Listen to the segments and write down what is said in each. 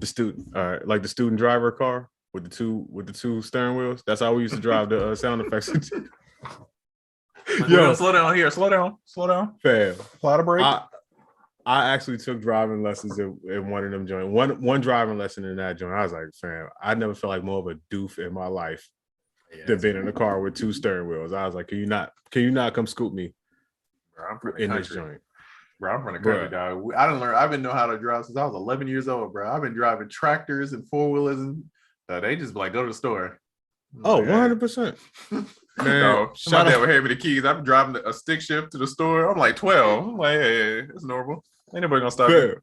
the student, like the student driver car with the two steering wheels. That's how we used to drive the sound effects. Yo, slow down here. Slow down. Fam, Apply the brake. I actually took driving lessons in one of them joints. One driving lesson in that joint. I was like, fam, I never felt like more of a doof in my life than being in a car with two steering wheels. I was like, can you not come scoop me in this joint? Bro, I'm from the country, dog. I've been knowing how to drive since I was 11 years old, bro. I've been driving tractors and four-wheelers, and they just like, go to the store. Oh, 100%. Man, no, my dad would hand me the keys. I'm driving a stick shift to the store. I'm like 12. I'm like, hey, it's normal. Ain't nobody gonna stop me.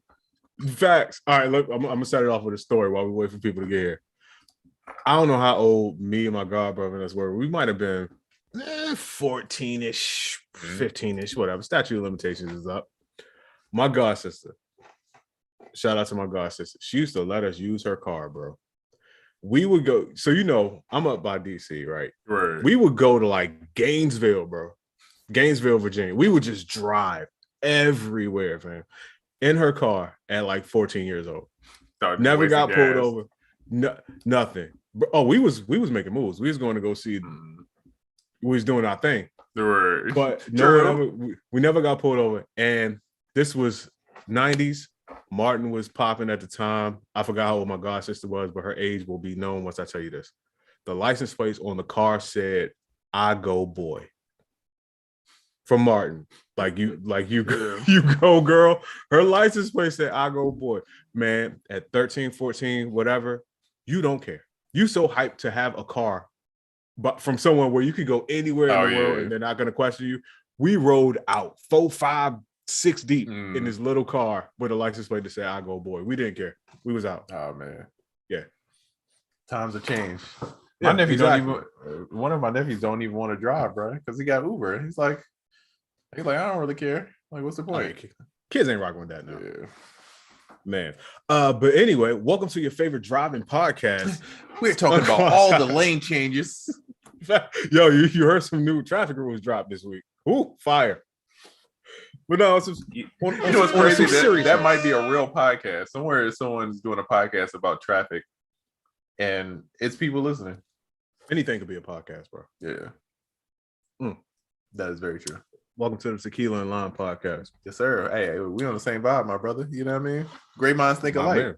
Facts. All right, look, I'm gonna set it off with a story while we wait for people to get here. I don't know how old me and my god brother and us were. We might have been 14-ish, 15-ish, whatever. Statute of limitations is up. My god sister, shout out to my god sister. She used to let us use her car, bro. We would go, so I'm up by DC, right? Right. We would go to like Gainesville, bro. Gainesville, Virginia. We would just drive everywhere, fam. In her car at like 14 years old. Never got pulled over. No, nothing. Oh, we was making moves. We was going to go see. We was doing our thing. Right. But we never got pulled over. And this was 90s. Martin was popping at the time. I forgot how old my god sister was, but her age will be known once I tell you this. The license plates on the car said, "I go boy." From Martin. Like you go, girl. Her license plate said, "I go boy." Man, at 13, 14, whatever, you don't care. You so hyped to have a car, but from someone where you could go anywhere in the world and they're not gonna question you. We rode out 4, 5, 6 deep in this little car with a license plate to say, "I go boy." We didn't care. We was out. Oh man. Yeah. Times have changed. Yeah, my nephew one of my nephews don't even want to drive, bro, because he got Uber. He's like, I don't really care. Like, what's the point? Kids ain't rocking with that now. Yeah. Man. But anyway, welcome to your favorite driving podcast. We're talking about all the lane changes. Yo, you heard some new traffic rules drop this week. Ooh, fire. But no, it's what's crazy? That might be a real podcast. Somewhere someone's doing a podcast about traffic and it's people listening. Anything could be a podcast, bro. Yeah. That is very true. Welcome to the Tequila and Lime podcast. Yes, sir. Hey, we on the same vibe, my brother. You know what I mean? Great minds think alike.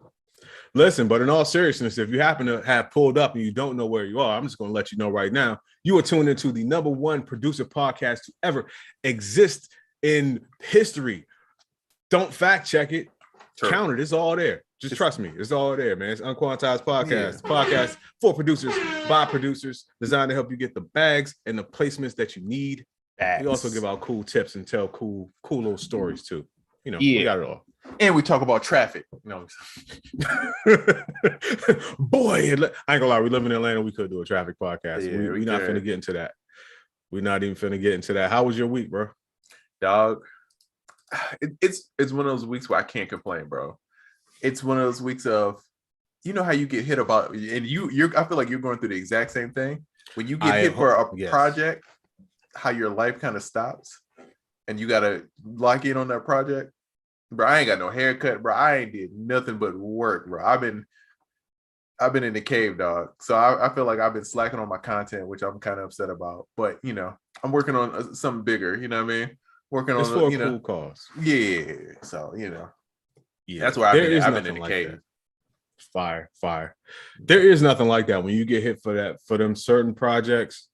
Listen, but in all seriousness, if you happen to have pulled up and you don't know where you are, I'm just going to let you know right now. You are tuned into the #1 producer podcast to ever exist in history. Don't fact check it. Sure. Count it. It's all there. Just trust me. It's all there, man. It's Unquantized Podcast. Yeah. Podcast for producers, by producers, designed to help you get the bags and the placements that you need. We also give out cool tips and tell cool little stories too. We got it all. And we talk about traffic. No. Boy, I ain't gonna lie. We live in Atlanta. We could do a traffic podcast. Yeah, we're not finna get into that. We're not even finna get into that. How was your week, bro? Dog, it's one of those weeks where I can't complain, bro. It's one of those weeks of, how you get hit about, and I feel like you're going through the exact same thing. When you get hit for a project, how your life kind of stops, and you gotta lock in on that project, bro. I ain't got no haircut, bro. I ain't did nothing but work, bro. I've been in the cave, dog. So I feel like I've been slacking on my content, which I'm kind of upset about. But I'm working on something bigger. You know what I mean? Working it's on for a cool cause. Yeah. So that's where I've been in the cave. That. Fire. There is nothing like that when you get hit for them certain projects.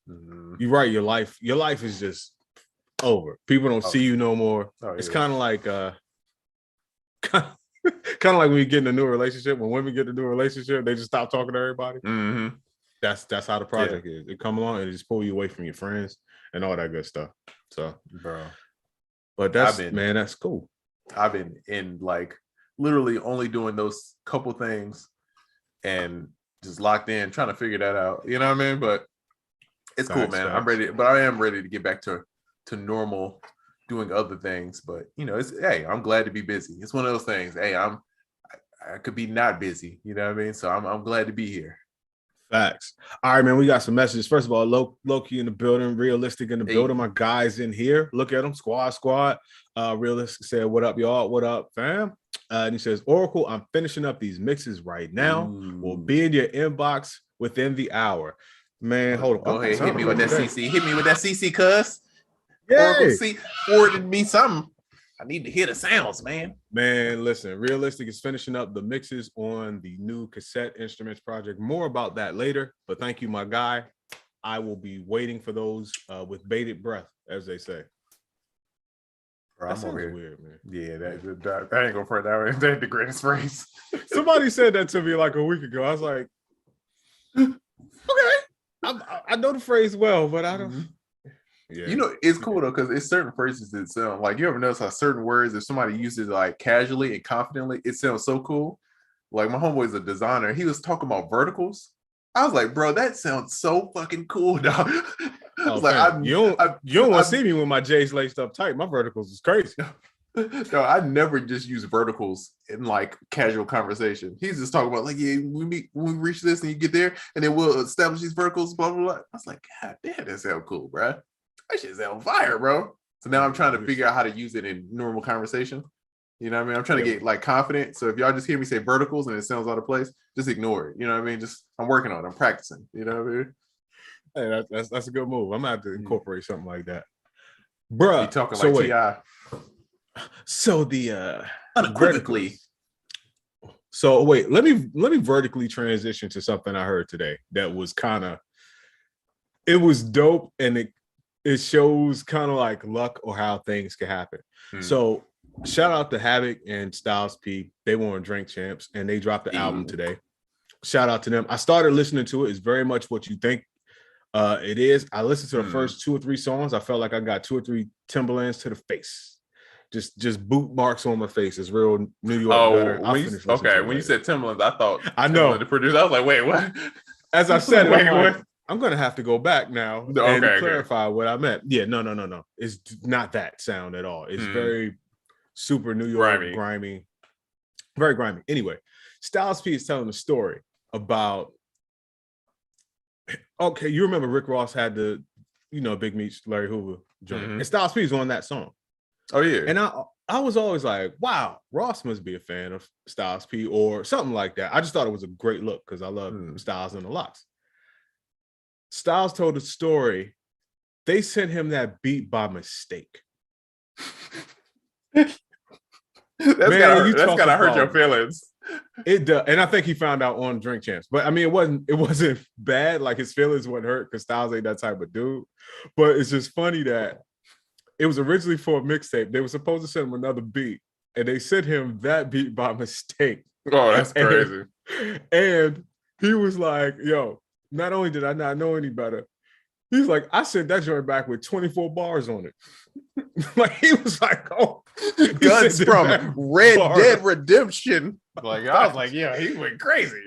You're right. Your life is just over. People don't see you no more. It's kind of like when you get in a new relationship. When women get into a relationship, they just stop talking to everybody. Mm-hmm. That's how the project is. It come along and it just pull you away from your friends and all that good stuff. So, bro, but that's cool. I've been in like literally only doing those couple things and just locked in, trying to figure that out. You know what I mean? But it's cool, man. I'm ready, but I am ready to get back to normal, doing other things. But I'm glad to be busy. It's one of those things. Hey, I could be not busy. You know what I mean? So I'm glad to be here. Facts. All right, man. We got some messages. First of all, low-key in the building, realistic in the building. My guys in here. Look at them. Squad. Realistic said, "What up, y'all? What up, fam?" And he says, Oracle, I'm finishing up these mixes right now. Will Ooh. be in your inbox within the hour. Man, hold on. Go ahead, hit me with that CC. Hit me with that CC, cuz. Yay. Oracle C forwarded me something. I need to hear the sounds, man. Man, listen, Realistic is finishing up the mixes on the new Cassette Instruments project. More about that later, but thank you, my guy. I will be waiting for those with bated breath, as they say. Bro, that sounds weird, man. Yeah, that ain't gonna front that. That ain't the greatest phrase. Somebody said that to me like a week ago. I was like, okay, I know the phrase well, but I don't. Yeah. You know, it's cool though, because it's certain phrases that sound like, you ever notice how certain words, if somebody uses it like casually and confidently, it sounds so cool. Like my homeboy's a designer. He was talking about verticals. I was like, bro, that sounds so fucking cool, dog. Oh, like, you don't want to see me with my J's laced up tight. My verticals is crazy. No, I never just use verticals in like casual conversation. He's just talking about like, yeah, when we reach this and you get there, and then we'll establish these verticals, blah blah blah. I was like, God damn, that sounds cool, bro. That shit's on fire, bro. So now I'm trying to figure out how to use it in normal conversation. You know what I mean? I'm trying to get like confident. So if y'all just hear me say verticals and it sounds out of place, just ignore it. You know what I mean? Just I'm working on it. I'm practicing. You know what I mean? Hey, that's a good move. I'm gonna have to incorporate something like that, bruh. You talking like Ti? So the unequivocally. So wait, let me vertically transition to something I heard today that was it was dope, and it shows kind of like luck or how things can happen. So shout out to Havoc and Styles P. They were on Drink Champs and they dropped the album today. Shout out to them. I started listening to it. It's very much what you think it is. I listened to the first 2 or 3 songs. I felt like I got 2 or 3 Timberlands to the face. Just boot marks on my face. It's real New York better. When you said Timberlands, I thought I know the producer. I was like, wait, what? As I said, what? I'm gonna have to go back now and clarify what I meant. Yeah, no. It's not that sound at all. It's very super New York, grimy, very grimy. Anyway, Styles P is telling a story about. Okay, you remember Rick Ross had the, Big Meech, Larry Hoover joint, and Styles P is on that song. Oh yeah, and I was always like, wow, Ross must be a fan of Styles P or something like that. I just thought it was a great look because I love Styles and the Locks. Styles told a story. They sent him that beat by mistake. That's gotta hurt your feelings. It does, and I think he found out on Drink Champs. But I mean, it wasn't bad. Like his feelings weren't hurt because Styles ain't that type of dude. But it's just funny that it was originally for a mixtape. They were supposed to send him another beat, and they sent him that beat by mistake. Oh, that's crazy. And he was like, "Yo, not only did I not know any better, he's like, I sent that joint back with 24 bars on it." Like he was like, "Oh, guns from Red Dead Redemption." Like I was like, "Yeah, he went crazy."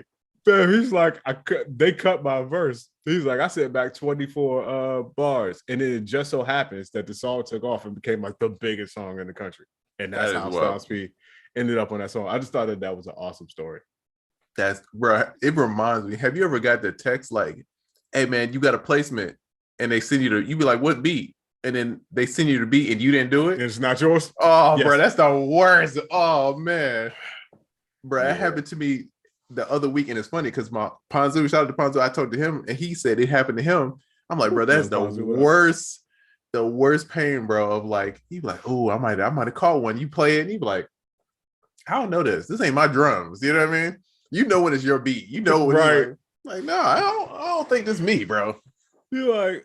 Man, he's like, they cut my verse. He's like, I sent back 24 bars, and then it just so happens that the song took off and became like the biggest song in the country, and that's how Styles P ended up on that song. I just thought that was an awesome story. That's bro. It reminds me. Have you ever got the text like, "Hey man, you got a placement," and they send you you be like, "What beat?" And then they send you the beat and you didn't do it. It's not yours. Oh, yes. Bro, that's the worst. Oh man, bro, it happened to me the other week, and it's funny because my Ponzu, shout out to Ponzu, I talked to him and he said it happened to him. I'm like, bro, that's the worst pain, bro. Of like, he be like, oh, I might have caught one. You play it, and you be like, I don't know this. This ain't my drums. You know what I mean? You know when it's your beat. You know when right? Like, no, I don't think this me, bro. You're like,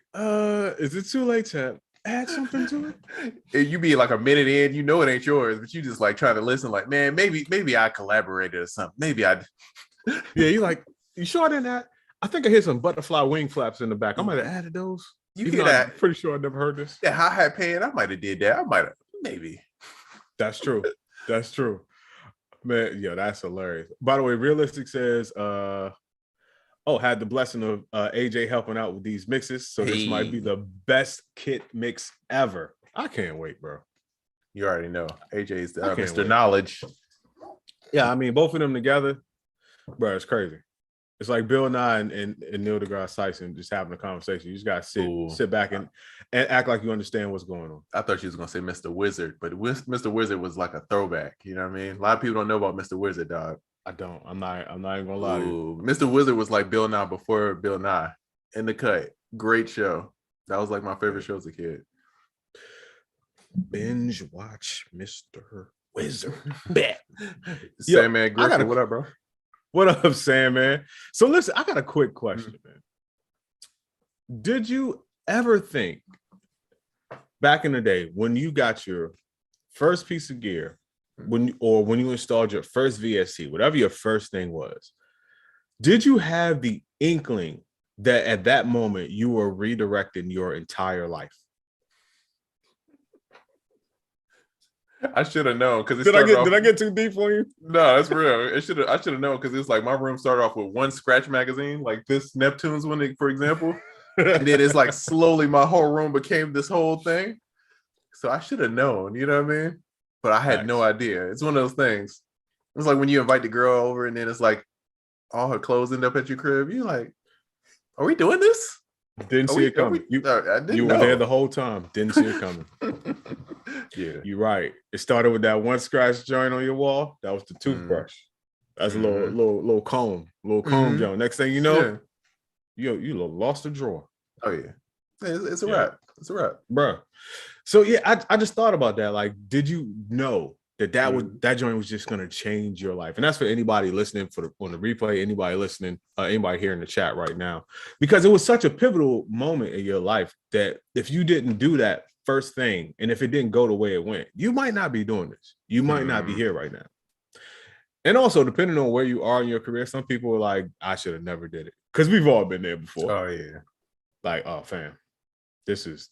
is it too late to add something to it? And you be like a minute in, you know it ain't yours, but you just like trying to listen. Like, man, maybe I collaborated or something. Maybe I. Yeah, you like, you sure I didn't add? I think I hear some butterfly wing flaps in the back. I might have added those. You hear that? I'm pretty sure I never heard this. Yeah, hi-hat pan. I might have did that. I might have, maybe. That's true. That's true. Man, yeah, that's hilarious. By the way, Realistic says, had the blessing of AJ helping out with these mixes. So this might be the best kit mix ever. I can't wait, bro. You already know. AJ's Mr. Knowledge. Yeah, I mean, both of them together, bro, it's crazy. It's like Bill Nye and Neil deGrasse Tyson just having a conversation. You just gotta sit back and act like you understand what's going on. I thought you was gonna say Mr. Wizard, but Mr. Wizard was like a throwback. You know what I mean? A lot of people don't know about Mr. Wizard, dog. I don't. I'm not even gonna lie to you. Mr. Wizard was like Bill Nye before Bill Nye. In the Cut. Great show. That was like my favorite show as a kid. Binge watch Mr. Wizard. Sandman Griffin, what up, bro? What up, Sandman? So listen, I got a quick question, man. Did you ever think back in the day when you got your first piece of gear, when you installed your first VST, whatever your first thing was, did you have the inkling that at that moment you were redirecting your entire life? I should have known because did I get too deep for you? No, that's real. I should have known because it's like my room started off with one scratch magazine, like this Neptune's one, for example, and then it's like slowly my whole room became this whole thing. So I should have known, you know what I mean? But I had no idea. It's one of those things. It's like when you invite the girl over and then it's like all her clothes end up at your crib. You're like, are we doing this? Didn't see it coming. You were there the whole time. Didn't see it coming. Yeah, you're right. It started with that one scratch joint on your wall. That was the toothbrush. That's a little comb joint. Next thing you know, you lost a drawer. Oh yeah, it's a wrap. It's a wrap, bro. So yeah, I just thought about that. Like, did you know that that joint was just gonna change your life? And that's for anybody listening on the replay, anybody listening, anybody here in the chat right now, because it was such a pivotal moment in your life that if you didn't do that first thing, and if it didn't go the way it went, you might not be doing this. You might not be here right now. And also, depending on where you are in your career, some people are like, I should have never did it, because we've all been there before. Oh yeah, like, oh fam, this is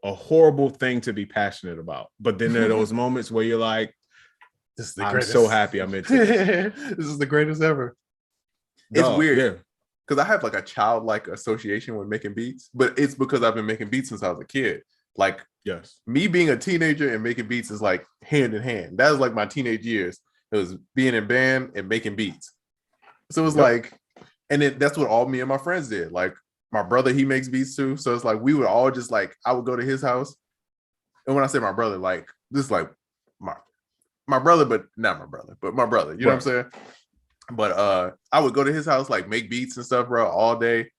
a horrible thing to be passionate about. But then there are those moments where you're like, I'm so happy I'm into this. This is the greatest ever. It's weird because I have like a childlike association with making beats, but it's because I've been making beats since I was a kid. Like, yes, me being a teenager and making beats is like hand in hand. That was like my teenage years. It was being in band and making beats. So it was like, and that's what all me and my friends did. Like, my brother, he makes beats too. So it's like we would all just like, I would go to his house. And when I say my brother, like this is like my brother, but not my brother, but my brother. You know what I'm saying? But I would go to his house, like make beats and stuff, bro, all day.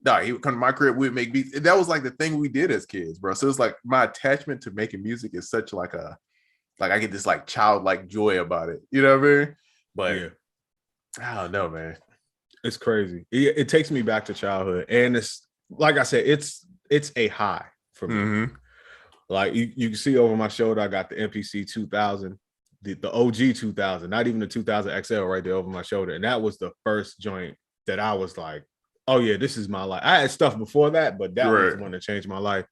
Nah, he would come to my crib, we would make beats. That was like the thing we did as kids, bro. So it's like my attachment to making music is such like I get this like childlike joy about it. You know what I mean? But I don't know, man. It's crazy. It takes me back to childhood, and it's like I said, it's a high for me. Like you can see over my shoulder, I got the MPC 2000, the OG 2000, not even the 2000 XL right there over my shoulder, and that was the first joint that I was like, oh yeah, this is my life. I had stuff before that, but that was the one that changed my life.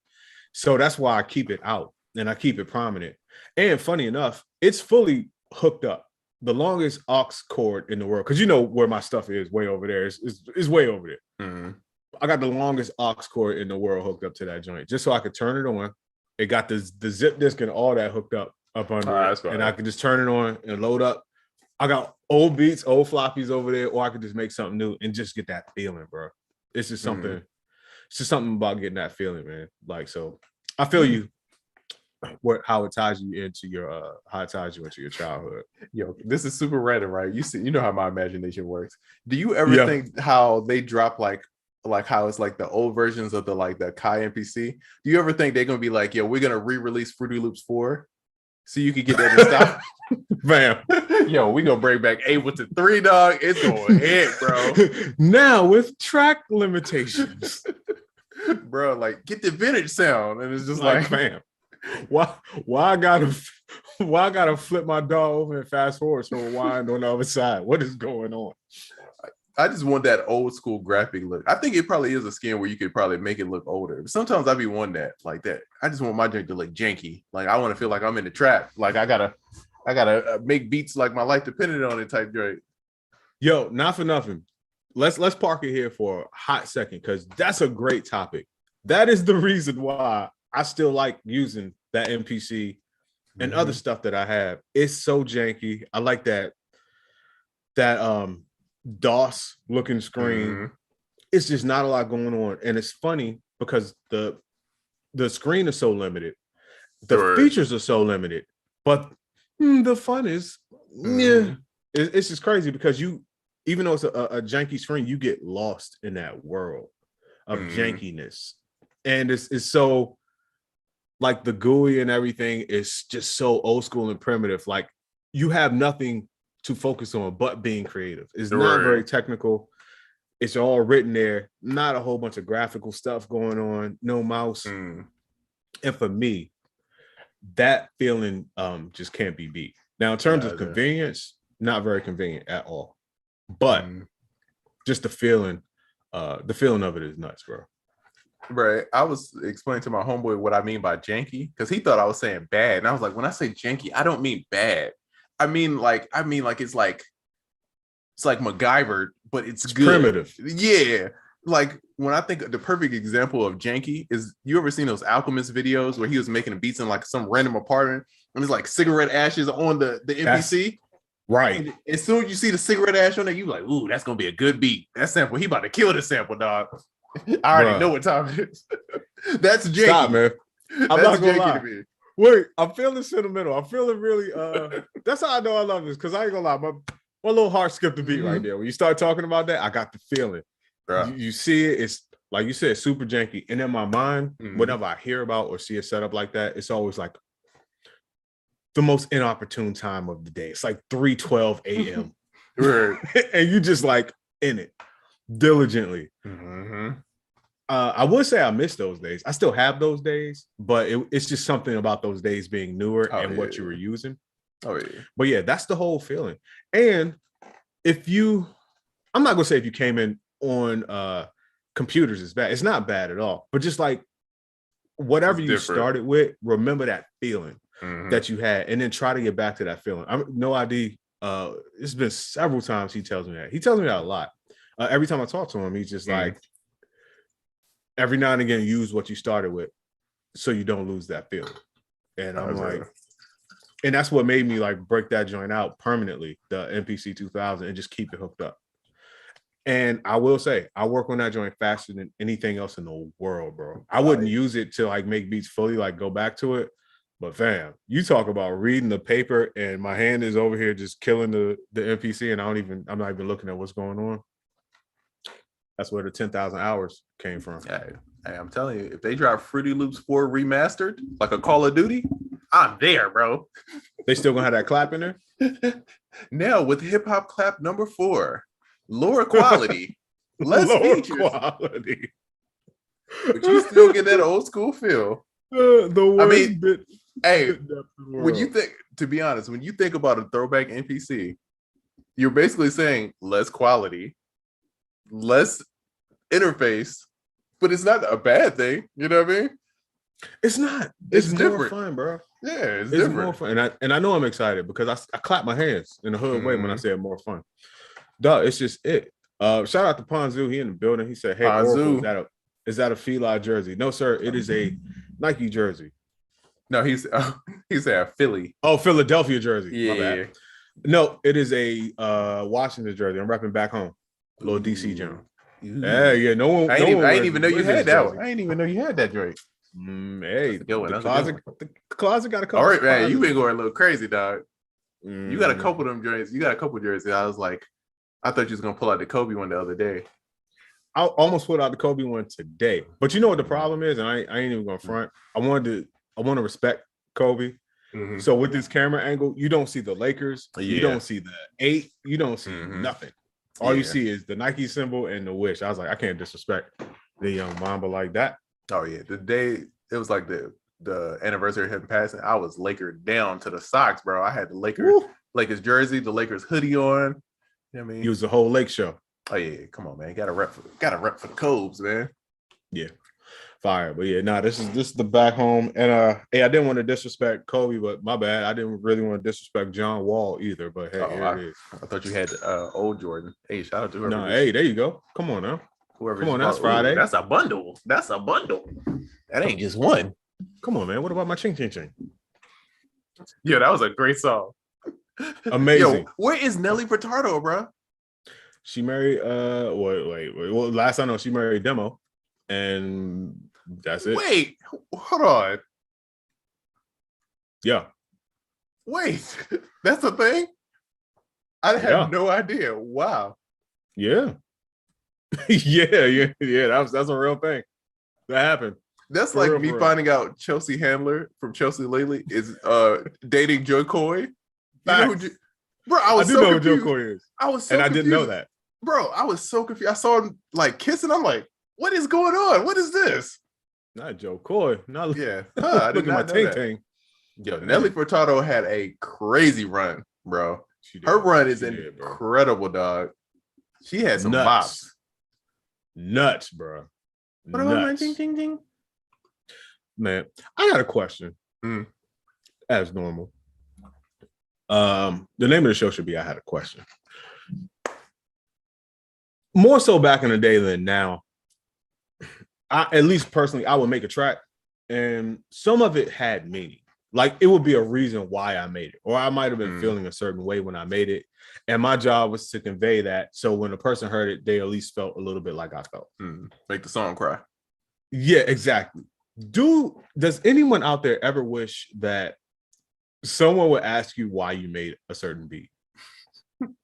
So that's why I keep it out and I keep it prominent. And funny enough, it's fully hooked up. The longest aux cord in the world, because you know where my stuff is, way over there. It's way over there. I got the longest aux cord in the world hooked up to that joint, just so I could turn it on. It got the zip disk and all that hooked up under it, and I could just turn it on and load up. I got old beats, old floppies over there, or I could just make something new and just get that feeling, bro. It's just something. It's just something about getting that feeling, man. Like, so I feel you. How it ties you into your childhood. Yo, this is super random, right? You know how my imagination works. Do you ever think how they drop like how it's like the old versions of the Kai MPC? Do you ever think they're gonna be like, yo, we're gonna re-release Fruity Loops 4 so you can get that in stock? Bam. Yo, we gonna bring back Ableton 3, dog. It's going ahead, bro. Now with track limitations. Bro, like get the vintage sound. And it's just like bam. Why I gotta flip my DAW over and fast forward so it wind on the other side? What is going on? I just want that old school graphic look. I think it probably is a skin where you could probably make it look older. But sometimes I be wanting that like that. I just want my drink to look janky. Like I want to feel like I'm in the trap. Like I gotta make beats like my life depended on it type drink. Yo, not for nothing. Let's park it here for a hot second because that's a great topic. That is the reason why I still like using that MPC and other stuff that I have. It's so janky. I like that DOS looking screen. Mm-hmm. It's just not a lot going on. And it's funny because the screen is so limited. The features are so limited, but the fun is, it's just crazy because even though it's a janky screen, you get lost in that world of jankiness. And it's so, like, the GUI and everything is just so old school and primitive. Like, you have nothing to focus on but being creative. It's not very technical. It's all written there. Not a whole bunch of graphical stuff going on. No mouse. And for me, that feeling just can't be beat. Now, in terms of convenience, not very convenient at all. But just the feeling of it is nuts, bro. Right. I was explaining to my homeboy what I mean by janky because he thought I was saying bad. And I was like, when I say janky, I don't mean bad. I mean like it's like MacGyver, but it's good. Primitive. Yeah. Like, when I think the perfect example of janky is, you ever seen those Alchemist videos where he was making beats in like some random apartment and there's like cigarette ashes on the NPC? Right. And as soon as you see the cigarette ash on there, you like, ooh, that's gonna be a good beat. That sample, he about to kill the sample, dog. I already know what time it is. That's janky. Stop, man. I'm not gonna lie. To me. Wait, I'm feeling sentimental. I'm feeling really that's how I know I love this, because I ain't gonna lie, my little heart skipped a beat right there. When you start talking about that, I got the feeling. You see it, it's like you said, super janky. And in my mind, whenever I hear about or see a setup like that, it's always like the most inopportune time of the day. It's like 3:12 a.m. And you just like in it diligently. I would say I miss those days. I still have those days, but it's just something about those days being newer and what you were using. But yeah, that's the whole feeling. And I'm not gonna say if you came in on computers is bad. It's not bad at all. But just like whatever you started with, remember that feeling that you had, and then try to get back to that feeling. No idea. It's been several times he tells me that. He tells me that a lot. Every time I talk to him, he's just like, every now and again, use what you started with so you don't lose that feeling. And I'm like, and that's what made me like break that joint out permanently, the MPC 2000, and just keep it hooked up. And I will say, I work on that joint faster than anything else in the world, bro. I wouldn't use it to like make beats fully, like go back to it. But fam, you talk about reading the paper and my hand is over here just killing the MPC, and I'm not even looking at what's going on. That's where the 10,000 hours came from. Hey, I'm telling you, if they drop Fruity Loops 4 remastered, like a Call of Duty, I'm there, bro. They still gonna have that clap in there? Now with hip hop clap number 4, lower quality, less features, quality, but you still get that old school feel. The worst bit. Hey, when you think, to be honest, when you think about a throwback NPC, you're basically saying less quality, less interface, but it's not a bad thing. You know what I mean? It's not. It's more different. fun, bro. Yeah, it's different. More fun. And I know I'm excited because I clap my hands in the hood way when I say more fun. Duh, it's just it. Shout out to Ponzu. He in the building. He said, "Hey, Oracle, is that a Fila jersey?" No, sir. It is a Nike jersey. No, he said Philly. Oh, Philadelphia jersey. Yeah. My bad. No, it is a Washington jersey. I'm repping back home. A little DC John. Yeah. No one. I didn't even know you had that one. I didn't even know you had that drink. Hey, the closet got a couple. All right, man. You been going a little crazy, dog. You got a couple of them joints. You got a couple jerseys. I was like, I thought you was gonna pull out the Kobe one the other day. I almost put out the Kobe one today, but you know what the problem is, and I ain't even gonna front. I want to respect Kobe. So with this camera angle, you don't see the Lakers, you don't see the 8, you don't see nothing. All you see is the Nike symbol and the wish. I was like, I can't disrespect the young Mamba like that. Oh yeah, the day it was like the anniversary of him passing, I was Laker down to the socks, bro. I had the Lakers jersey, the Lakers hoodie on. You know what I mean? He was the whole Lake show. Oh yeah, come on, man. Gotta rep for the Cobes, man. Yeah. Fire. But yeah, this is the back home. And hey, I didn't want to disrespect Kobe, but my bad. I didn't really want to disrespect John Wall either. But hey, here it is. I thought you had old Jordan. Hey, shout out to whoever. No, hey, there you go. Come on now. Come on, that's Friday. That's a bundle. That's a bundle. That ain't just one. Come on, man. What about my ching ching ching? Yeah, that was a great song. Amazing. Yo, where is Nelly Furtado, bro? She married wait. Well, last I know, she married Demo, and that's it. Wait, hold on. Yeah. Wait, that's a thing? I had no idea. Wow. Yeah. yeah. That's a real thing. That happened. That's For like real, me for real. finding out Chelsea Handler from Chelsea Lately is dating Joe Coy. You know who bro, I was do so know confused. who Joe Coy is. I was so and I confused. didn't know that. Bro, I was so confused. I saw him like kissing. I'm like, what is going on? What is this? Not Joe Coy. Not Yeah. I did look at my not know that. ting. Yo, Nelly Furtado had a crazy run, bro. Her run is incredible, dog. She had some bops. Nuts, bro. Nuts. Ding, ding, ding. Man, I got a question. As normal. The name of the show should be I Had a Question. More so back in the day than now. At least personally, I would make a track and some of it had meaning. Like it would be a reason why I made it, or I might have been feeling a certain way when I made it. And my job was to convey that. So when a person heard it, they at least felt a little bit like I felt. Make the song cry. Yeah, exactly. Does anyone out there ever wish that someone would ask you why you made a certain beat?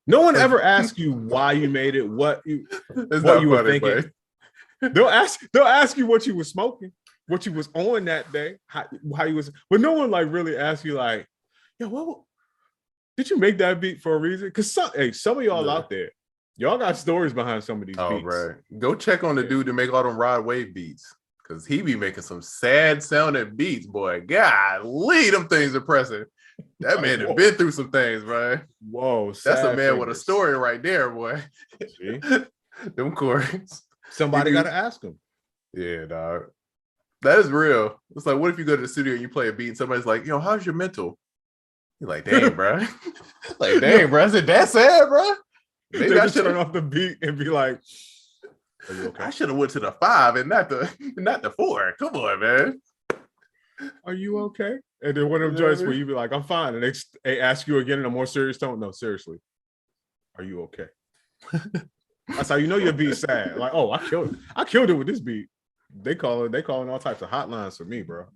No one ever asks you why you made it, what you were thinking. They'll ask you what you were smoking, what you was on that day, how you was, but no one like really asks you like, yo, what did you make that beat for a reason? Because some of y'all out there, y'all got stories behind some of these beats. Right. Go check on the dude to make all them Rod Wave beats. Cause he be making some sad sounding beats, boy. Golly, them things are pressing. That man have been through some things, bro. Whoa, that's a man with a story right there, boy. See? Them chords. Somebody got to ask him. Yeah, dog. That is real. It's like, what if you go to the studio and you play a beat and somebody's like, yo, how's your mental? You're like, dang, bro. Like, dang, bro. Is it that sad, bro? Maybe I should turn off the beat and be like, are you okay? I should have went to the 5 and not the 4. Come on, man. Are you okay? And then one of them joints where you be like, I'm fine. And they ask you again in a more serious tone. No, seriously. Are you okay? That's how you know your beat's sad. Like, oh, I killed it with this beat. They calling all types of hotlines for me, bro.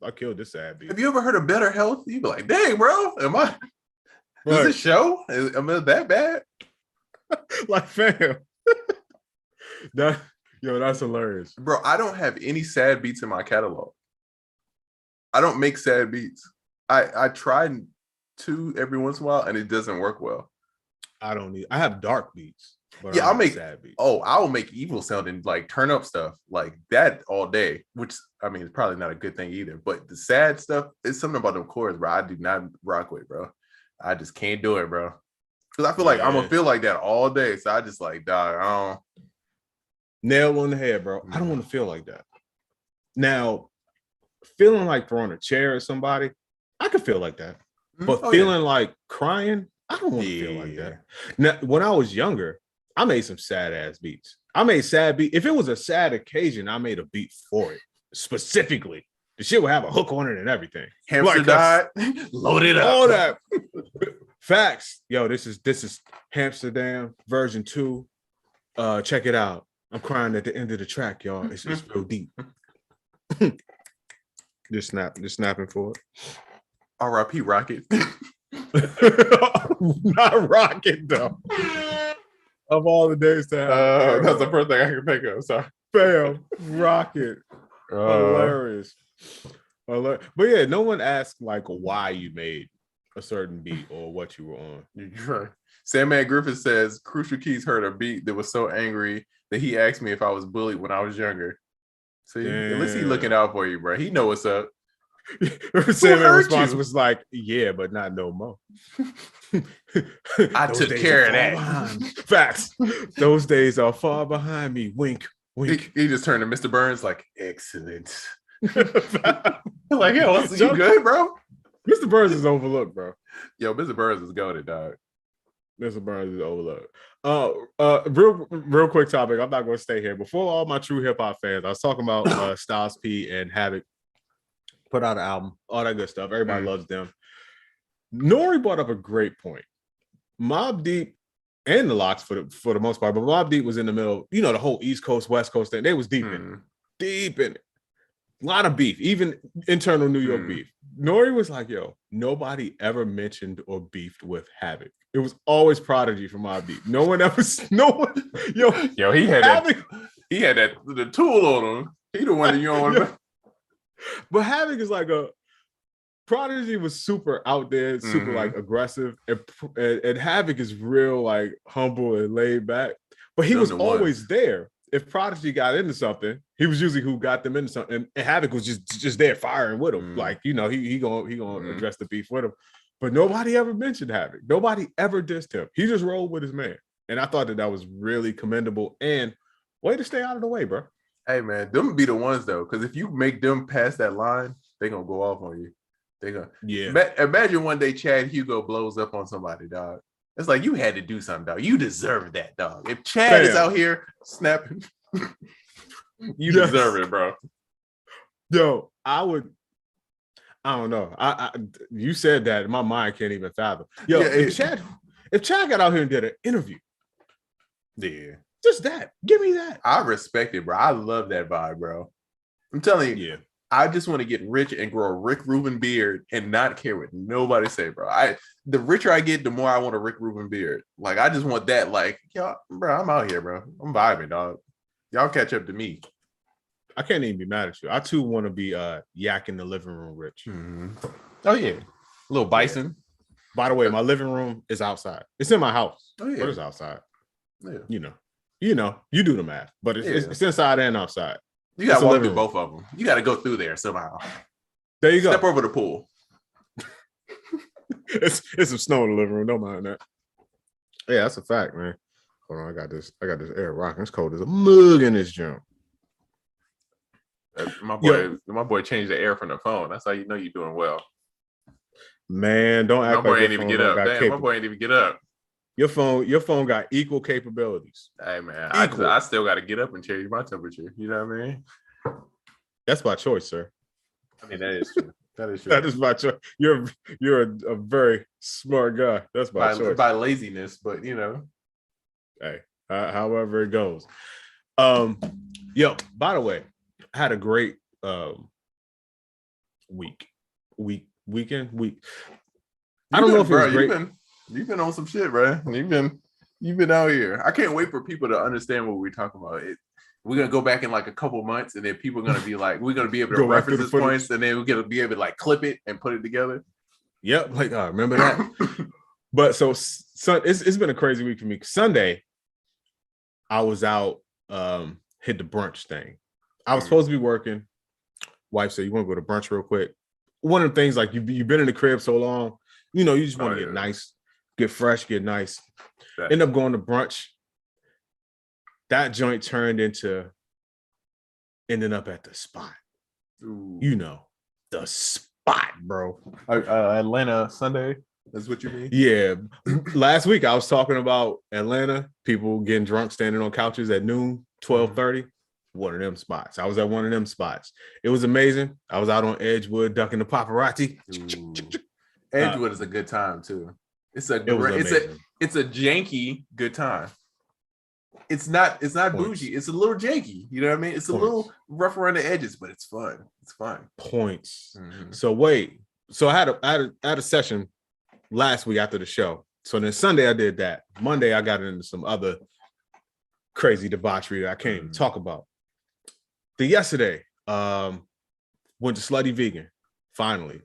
I killed this sad beat. Have you ever heard of Better Health? You be like, dang, bro, does this show? Am I that bad? Like, fam. That's hilarious. Bro, I don't have any sad beats in my catalog. I don't make sad beats. I try to every once in a while and it doesn't work well. I have dark beats. But I'll make sad beats. I'll make evil sounding like turn up stuff like that all day, which I mean, it's probably not a good thing either. But the sad stuff, it's something about them chords, bro. I do not rock with, bro. I just can't do it, bro. Because I feel like I'm gonna feel like that all day. So I just like, dog, I don't. Nail on the head, bro. I don't want to feel like that. Now, feeling like throwing a chair at somebody, I could feel like that. But feeling like crying, I don't want to feel like that. Now, when I was younger, I made some sad ass beats. I made sad beat. If it was a sad occasion, I made a beat for it specifically. The shit would have a hook on it and everything. Hamster died, loaded up. All that. Facts. Yo, this is Amsterdam version 2. Check it out. I'm crying at the end of the track, y'all. It's real deep. Just snapping for it. R.I.P. Rocket. Not Rocket though. Of all the days to have. That's the first thing I can think of. Sorry. Fam, Rocket. Hilarious. But yeah, no one asked like why you made a certain beat or what you were on. Right. Sandman Griffith says Crucial Keys heard a beat that was so angry that he asked me if I was bullied when I was younger. See, at least he looking out for you, bro. He know what's up. Sandman's response was like, yeah, but not no more. I took care of that. Facts. Those days are far behind me. Wink, wink. He just turned to Mr. Burns like, excellent. Like, yo, you good, bro? Mr. Burns is overlooked, bro. Yo, Mr. Burns is goated, dog. Mr. Burns is overlooked. Real quick topic. I'm not going to stay here. Before all my true hip hop fans, I was talking about Styles P and Havoc put out an album, all that good stuff. Everybody loves them. Nori brought up a great point. Mobb Deep and the Locks for the most part. But Mobb Deep was in the middle. You know, the whole East Coast, West Coast thing. They was deep in it. A lot of beef, even internal New York beef. Nori was like, yo, nobody ever mentioned or beefed with Havoc. It was always Prodigy from Mobb Deep. No one, yo, he had Havoc. He had the tool on him. He the one that you don't want to. But Havoc is like Prodigy was super out there, super like aggressive, and Havoc is real like humble and laid back. But he was always there. If Prodigy got into something, he was usually who got them into something, and Havoc was just there firing with him. Like, you know, he gonna address the beef with him. But nobody ever mentioned Havoc. Nobody ever dissed him. He just rolled with his man, and I thought that was really commendable and way to stay out of the way, bro. Hey man, them be the ones though, because if you make them pass that line, they gonna go off on you. They gonna imagine one day Chad Hugo blows up on somebody, dog. It's like you had to do something, dog. You deserve that, dog. If Chad is out here snapping, you deserve it, bro. Yo, I don't know. You said that, my mind can't even fathom. Yo, if Chad got out here and did an interview, just that. Give me that. I respect it, bro. I love that vibe, bro. I'm telling you, I just want to get rich and grow a Rick Rubin beard and not care what nobody say, bro. The richer I get, the more I want a Rick Rubin beard. Like, I just want that. Like, y'all, bro, I'm out here, bro. I'm vibing, dog. Y'all catch up to me. I can't even be mad at you. I too want to be yak in the living room rich. Oh yeah, little bison. By the way, my living room is outside. It's in my house, but it's outside. You know, you do the math, but it's inside and outside. You gotta walk through both of them. You gotta go through there somehow. There you go. Step over the pool. It's some snow in the living room. Don't mind that. Yeah, that's a fact, man. Hold on, I got this air rocking. It's cold as a mug in this gym. My boy changed the air from the phone. That's how you know you're doing well. Man, don't act like my boy ain't even get up. Damn, my boy ain't even get up. Your phone got equal capabilities. Hey man, I still got to get up and change my temperature. You know what I mean? That's by choice, sir. I mean, that is true. That is true. That is by choice. You're a very smart guy. That's by choice. By laziness, but you know. Hey, however it goes. Yo, by the way, I had a great weekend. I don't know if it was great. You've been on some shit, bro. You've been out here. I can't wait for people to understand what we're talking about. We're gonna go back in like a couple months, and then people are gonna be like, we're gonna be able to reference this points, and then we're gonna be able to like clip it and put it together. Yep, like remember that. But so it's been a crazy week for me. Sunday, I was out, hit the brunch thing. I was supposed to be working. Wife said, "You want to go to brunch real quick?" One of the things, like you've been in the crib so long, you know, you just want to get nice, get fresh, get nice. End up going to brunch. That joint turned into ending up at the spot. Ooh. You know, the spot, bro. Atlanta Sunday. That's what you mean? Yeah. Last week I was talking about Atlanta, people getting drunk, standing on couches at noon, 12:30. One of them spots. I was at one of them spots. It was amazing. I was out on Edgewood ducking the paparazzi. Edgewood is a good time too. It's a janky good time. It's not bougie. It's a little janky. You know what I mean? It's a little rough around the edges, but it's fun. It's fun. Points. So I had a session last week after the show. So then Sunday I did that. Monday I got into some other crazy debauchery that I can't even talk about. Yesterday, went to Slutty Vegan. Finally,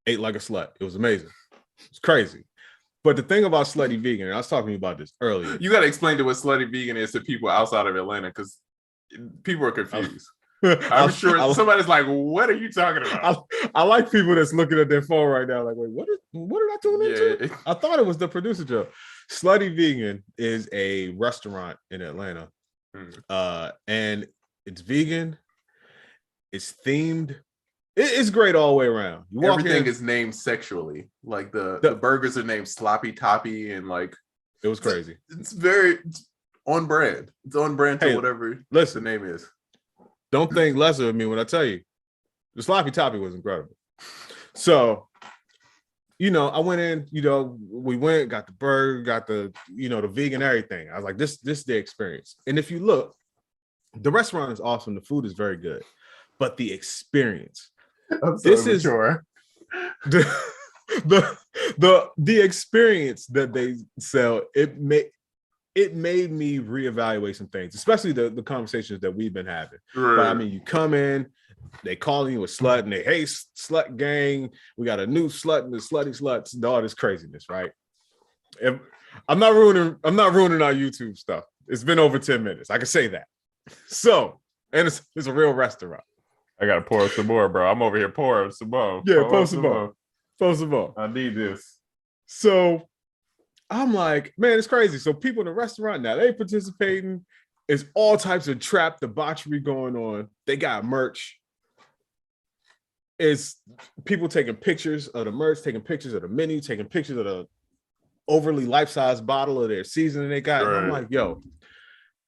ate like a slut. It was amazing. It's crazy. But the thing about Slutty Vegan, and I was talking to you about this earlier. You got to explain to what Slutty Vegan is to people outside of Atlanta, because people are confused. I'm sure somebody's like, "What are you talking about?" I like people that's looking at their phone right now, like, "Wait, what did I tune into?" I thought it was the producer joke. Slutty Vegan is a restaurant in Atlanta, and it's vegan. It's themed. It's great all the way around. Everything is named sexually. Like the burgers are named Sloppy Toppy, and like it was crazy. It's on brand. It's on brand to whatever the name is. Don't think lesser of me when I tell you the Sloppy Toppy was incredible. So, I went in, we went, got the burger, got the, the vegan everything. I was like, this is the experience. And if you look, the restaurant is awesome. The food is very good, but the experience. I'm so immature. The experience that they sell, it made me reevaluate some things, especially the conversations that we've been having. Right. But I mean, you come in, they calling you a slut, and they, hey, slut gang, we got a new slut and the slutty sluts, and all this craziness, right? I'm not ruining our YouTube stuff. It's been over 10 minutes. I can say that. So, and it's a real restaurant. I gotta pour some more, bro. I'm over here pouring some more. Yeah, pour some more. Pour some more. I need this. So I'm like, man, it's crazy. So people in the restaurant now, they participating. It's all types of trap debauchery going on. They got merch. It's people taking pictures of the merch, taking pictures of the menu, taking pictures of the overly life-size bottle of their seasoning they got. Right. And I'm like, yo,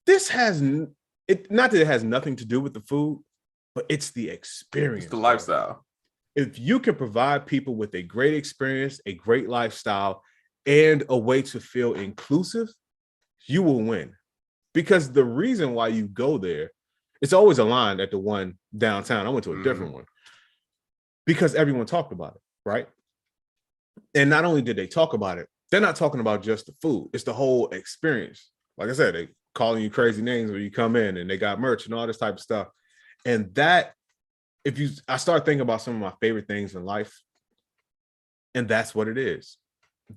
this has not that it has nothing to do with the food, but it's the experience. It's the lifestyle. If you can provide people with a great experience, a great lifestyle, and a way to feel inclusive, you will win. Because the reason why you go there, it's always aligned at the one downtown. I went to a different one because everyone talked about it, right? And not only did they talk about it, they're not talking about just the food. It's the whole experience. Like I said, they calling you crazy names when you come in, and they got merch and all this type of stuff. And that, I start thinking about some of my favorite things in life, and that's what it is.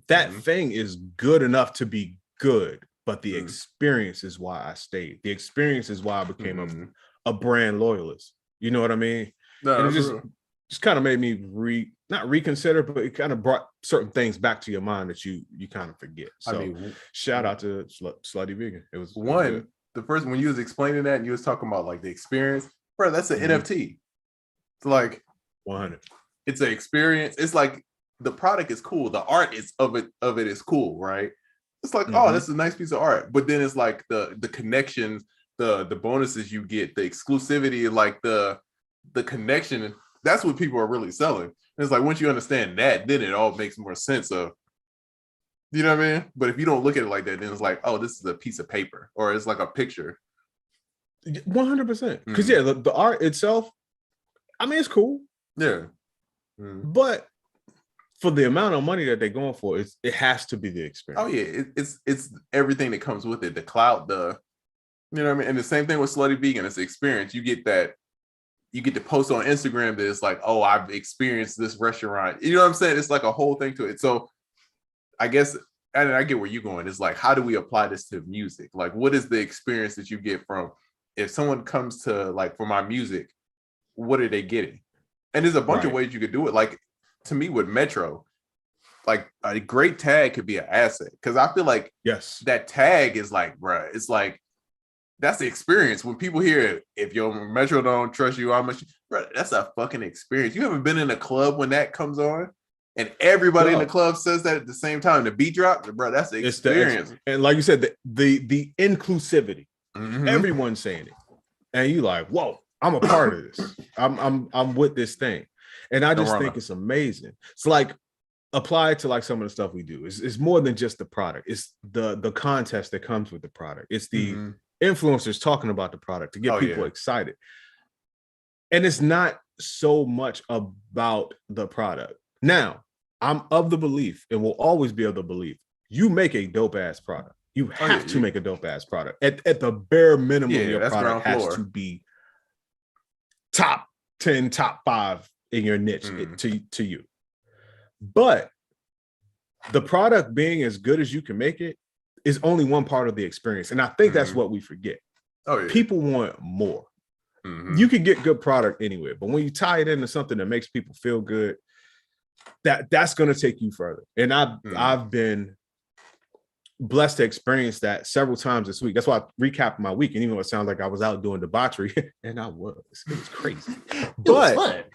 That thing is good enough to be good, but the experience is why I stayed. The experience is why I became a brand loyalist. You know what I mean? No, and it just kind of made me not reconsider, but it kind of brought certain things back to your mind that you kind of forget. So I mean, shout out to Slutty Vegan. It was the first when you was explaining that and you was talking about like the experience, bro, that's an NFT. It's like 100. It's an experience. It's like the product is cool. The art of it is cool, right? It's like, oh, that's a nice piece of art. But then it's like the connections, the bonuses you get, the exclusivity, like the connection. That's what people are really selling. And it's like once you understand that, then it all makes more sense of, you know what I mean? But if you don't look at it like that, then it's like, oh, this is a piece of paper, or it's like a picture. 100%. Because the art itself, I mean, it's cool. Yeah. But for the amount of money that they're going for, it has to be the experience. Oh yeah, it's everything that comes with it. The clout, you know what I mean? And the same thing with Slutty Vegan. It's the experience. You get to post on Instagram that it's like, oh, I've experienced this restaurant. You know what I'm saying? It's like a whole thing to it. So I guess, and I get where you're going. It's like, how do we apply this to music? Like, what is the experience that you get from if someone comes to like for my music, what are they getting? And there's a bunch of ways you could do it. Like to me with Metro, like a great tag could be an asset. Cause I feel like that tag is like, bruh, it's like, that's the experience. When people hear if your Metro don't trust you, how much, bro, that's a fucking experience. You haven't been in a club when that comes on and everybody in the club says that at the same time. The beat drop, bro, that's the experience. And like you said, the inclusivity, everyone's saying it. And you like, whoa, I'm a part of this. I'm with this thing. And I just think it's amazing. It's like apply it to like some of the stuff we do. It's more than just the product. It's the contest that comes with the product. It's the influencers talking about the product to get people excited. And it's not so much about the product. Now, I'm of the belief and will always be of the belief, you make a dope ass product. You have to make a dope ass product. At the bare minimum, your product has to be top 10, top 5 in your niche to you. But the product being as good as you can make it is only one part of the experience. And I think that's what we forget. People want more. You can get good product anywhere, but when you tie it into something that makes people feel good, that's going to take you further. And I've been blessed to experience that several times this week. That's why I recapped my week. And even though it sounds like I was out doing debauchery, and I was, it was crazy. But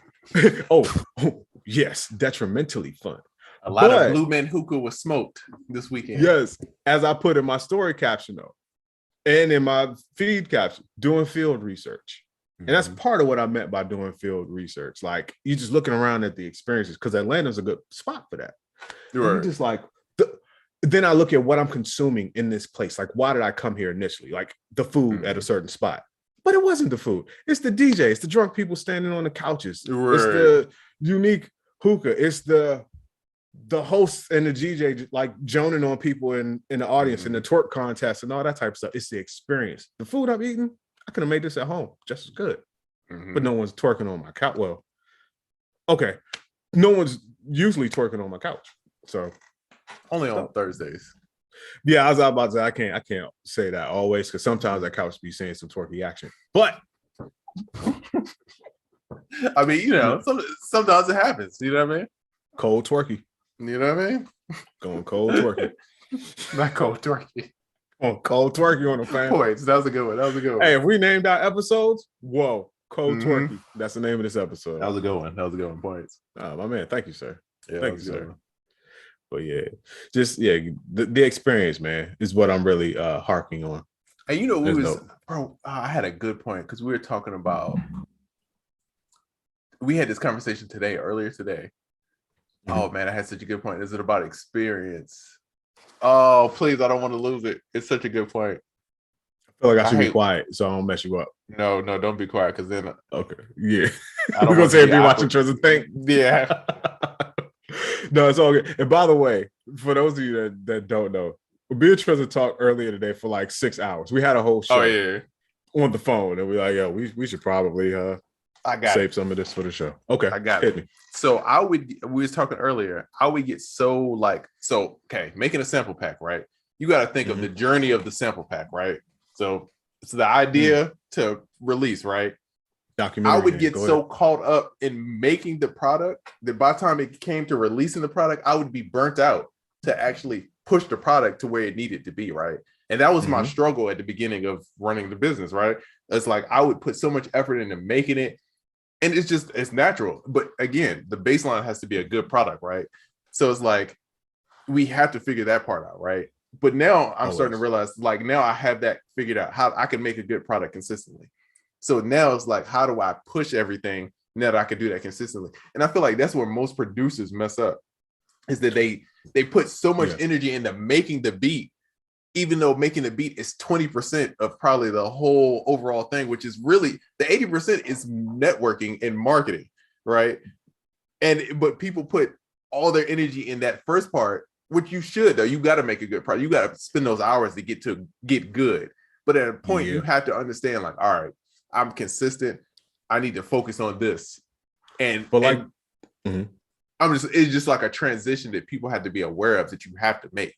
oh, yes, detrimentally fun. A lot of Blue Man hookah was smoked this weekend. Yes, as I put in my story caption though, and in my feed caption, doing field research. And that's part of what I meant by doing field research. Like you just looking around at the experiences, because Atlanta's a good spot for that. And you're just like, then I look at what I'm consuming in this place. Like, why did I come here initially? Like the food at a certain spot. But it wasn't the food. It's the DJ. It's the drunk people standing on the couches. Right. It's the unique hookah. It's the host and the DJ like joning on people in the audience in the twerk contest and all that type of stuff. It's the experience. The food I'm eating, I could have made this at home just as good. But no one's twerking on my couch. Well, okay. No one's usually twerking on my couch. So only on Thursdays. Yeah, I was about to say I can't say that always because sometimes that couch be seeing some twerky action. But I mean, sometimes it happens. You know what I mean? Cold twerky. You know what I mean? Going cold twerky. Not cold twerky. Oh, cold twerky on the fan. Points. That was a good one. Hey, if we named our episodes, whoa, cold twerky. That's the name of this episode. That was a good one. Points. My man, thank you, sir. Yeah, thank you, sir. But yeah, just the experience, man, is what I'm really harping on. And I had a good point because we were talking about. We had this conversation earlier today. Oh man, I had such a good point. Is it about experience? Oh, please, I don't want to lose it. It's such a good point. I feel like I should be quiet so I don't mess you up. No, don't be quiet because then. Okay, yeah. I don't We're gonna say be watching Trends and Think. Yeah. No, it's all good. And by the way, for those of you that don't know, Beatrice talked earlier today for like 6 hours. We had a whole show on the phone, and we're like, yeah, we should probably save some of this for the show. Okay, I got it. So we was talking earlier, I would get making a sample pack, right? You got to think of the journey of the sample pack, right? So it's the idea to release, right? Documentary. I would get so caught up in making the product that by the time it came to releasing the product, I would be burnt out to actually push the product to where it needed to be, right? And that was my struggle at the beginning of running the business, right? It's like I would put so much effort into making it, and it's natural. But again, the baseline has to be a good product, right? So it's like we have to figure that part out, right? But now I'm starting to realize, like now I have that figured out, how I can make a good product consistently. So now it's like, how do I push everything now that I can do that consistently? And I feel like that's where most producers mess up, is that they put so much energy into making the beat, even though making the beat is 20% of probably the whole overall thing, which is really the 80% is networking and marketing, right? But people put all their energy in that first part, which you should, though. You got to make a good product. You got to spend those hours to get good. But at a point, you have to understand, like, all right, I'm consistent. I need to focus on this. It's just like a transition that people have to be aware of, that you have to make,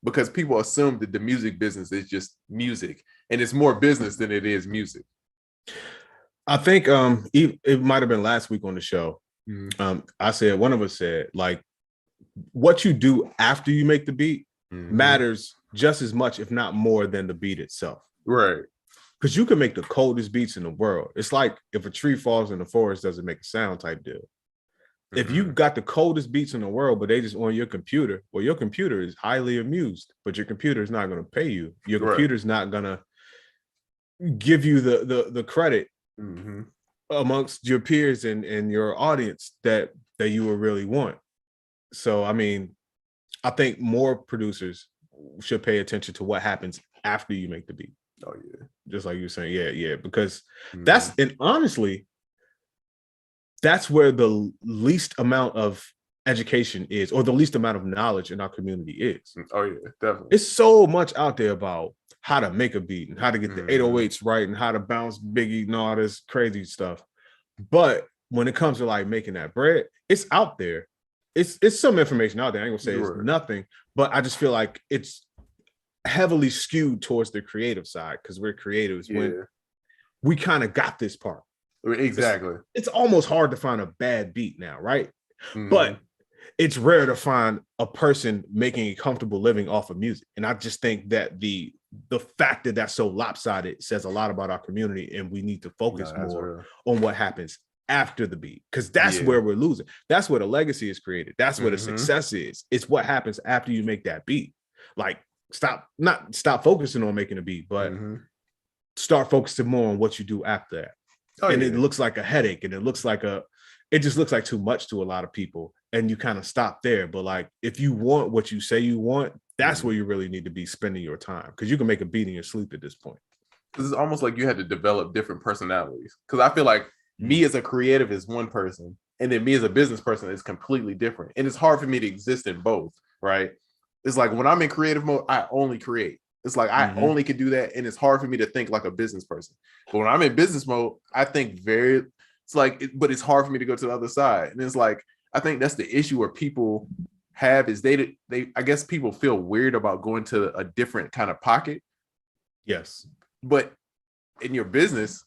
because people assume that the music business is just music, and it's more business than it is music. I think it might have been last week on the show. I said, one of us said, like, what you do after you make the beat matters just as much, if not more, than the beat itself. Right. Because you can make the coldest beats in the world. It's like if a tree falls in the forest, doesn't make a sound type deal. If you got the coldest beats in the world, but they just on your computer, well, your computer is highly amused, but your computer is not going to pay you. Your computer is not going to give you the credit amongst your peers and your audience that you would really want. So, I mean, I think more producers should pay attention to what happens after you make the beat. Oh yeah, just like you're saying, yeah, because that's, and honestly, that's where the least amount of education is, or the least amount of knowledge in our community is. Oh yeah, definitely. It's so much out there about how to make a beat and how to get the 808s right and how to bounce Biggie and all this crazy stuff. But when it comes to like making that bread, it's out there. It's some information out there. I ain't gonna say it's nothing, but I just feel like it's heavily skewed towards the creative side, because we're creatives. When we kind of got this part. Exactly. It's almost hard to find a bad beat now, right? But it's rare to find a person making a comfortable living off of music. And I just think that the fact that that's so lopsided says a lot about our community, and we need to focus more on what happens after the beat, because that's where we're losing. That's where the legacy is created. That's where the success is. It's what happens after you make that beat. Like, stop focusing on making a beat, but start focusing more on what you do after that. It looks like a headache, and it looks like it just looks like too much to a lot of people, and you kind of stop there. But like, if you want what you say you want, that's where you really need to be spending your time, because you can make a beat in your sleep at this point. Because it's almost like you had to develop different personalities. Because I feel like me as a creative is one person, and then me as a business person is completely different, and it's hard for me to exist in both, right? It's like when I'm in creative mode, I only create. It's like I only can do that, and it's hard for me to think like a business person. But when I'm in business mode, I think very. It's like, but it's hard for me to go to the other side, and it's like I think that's the issue where people have is they I guess people feel weird about going to a different kind of pocket. Yes, but in your business,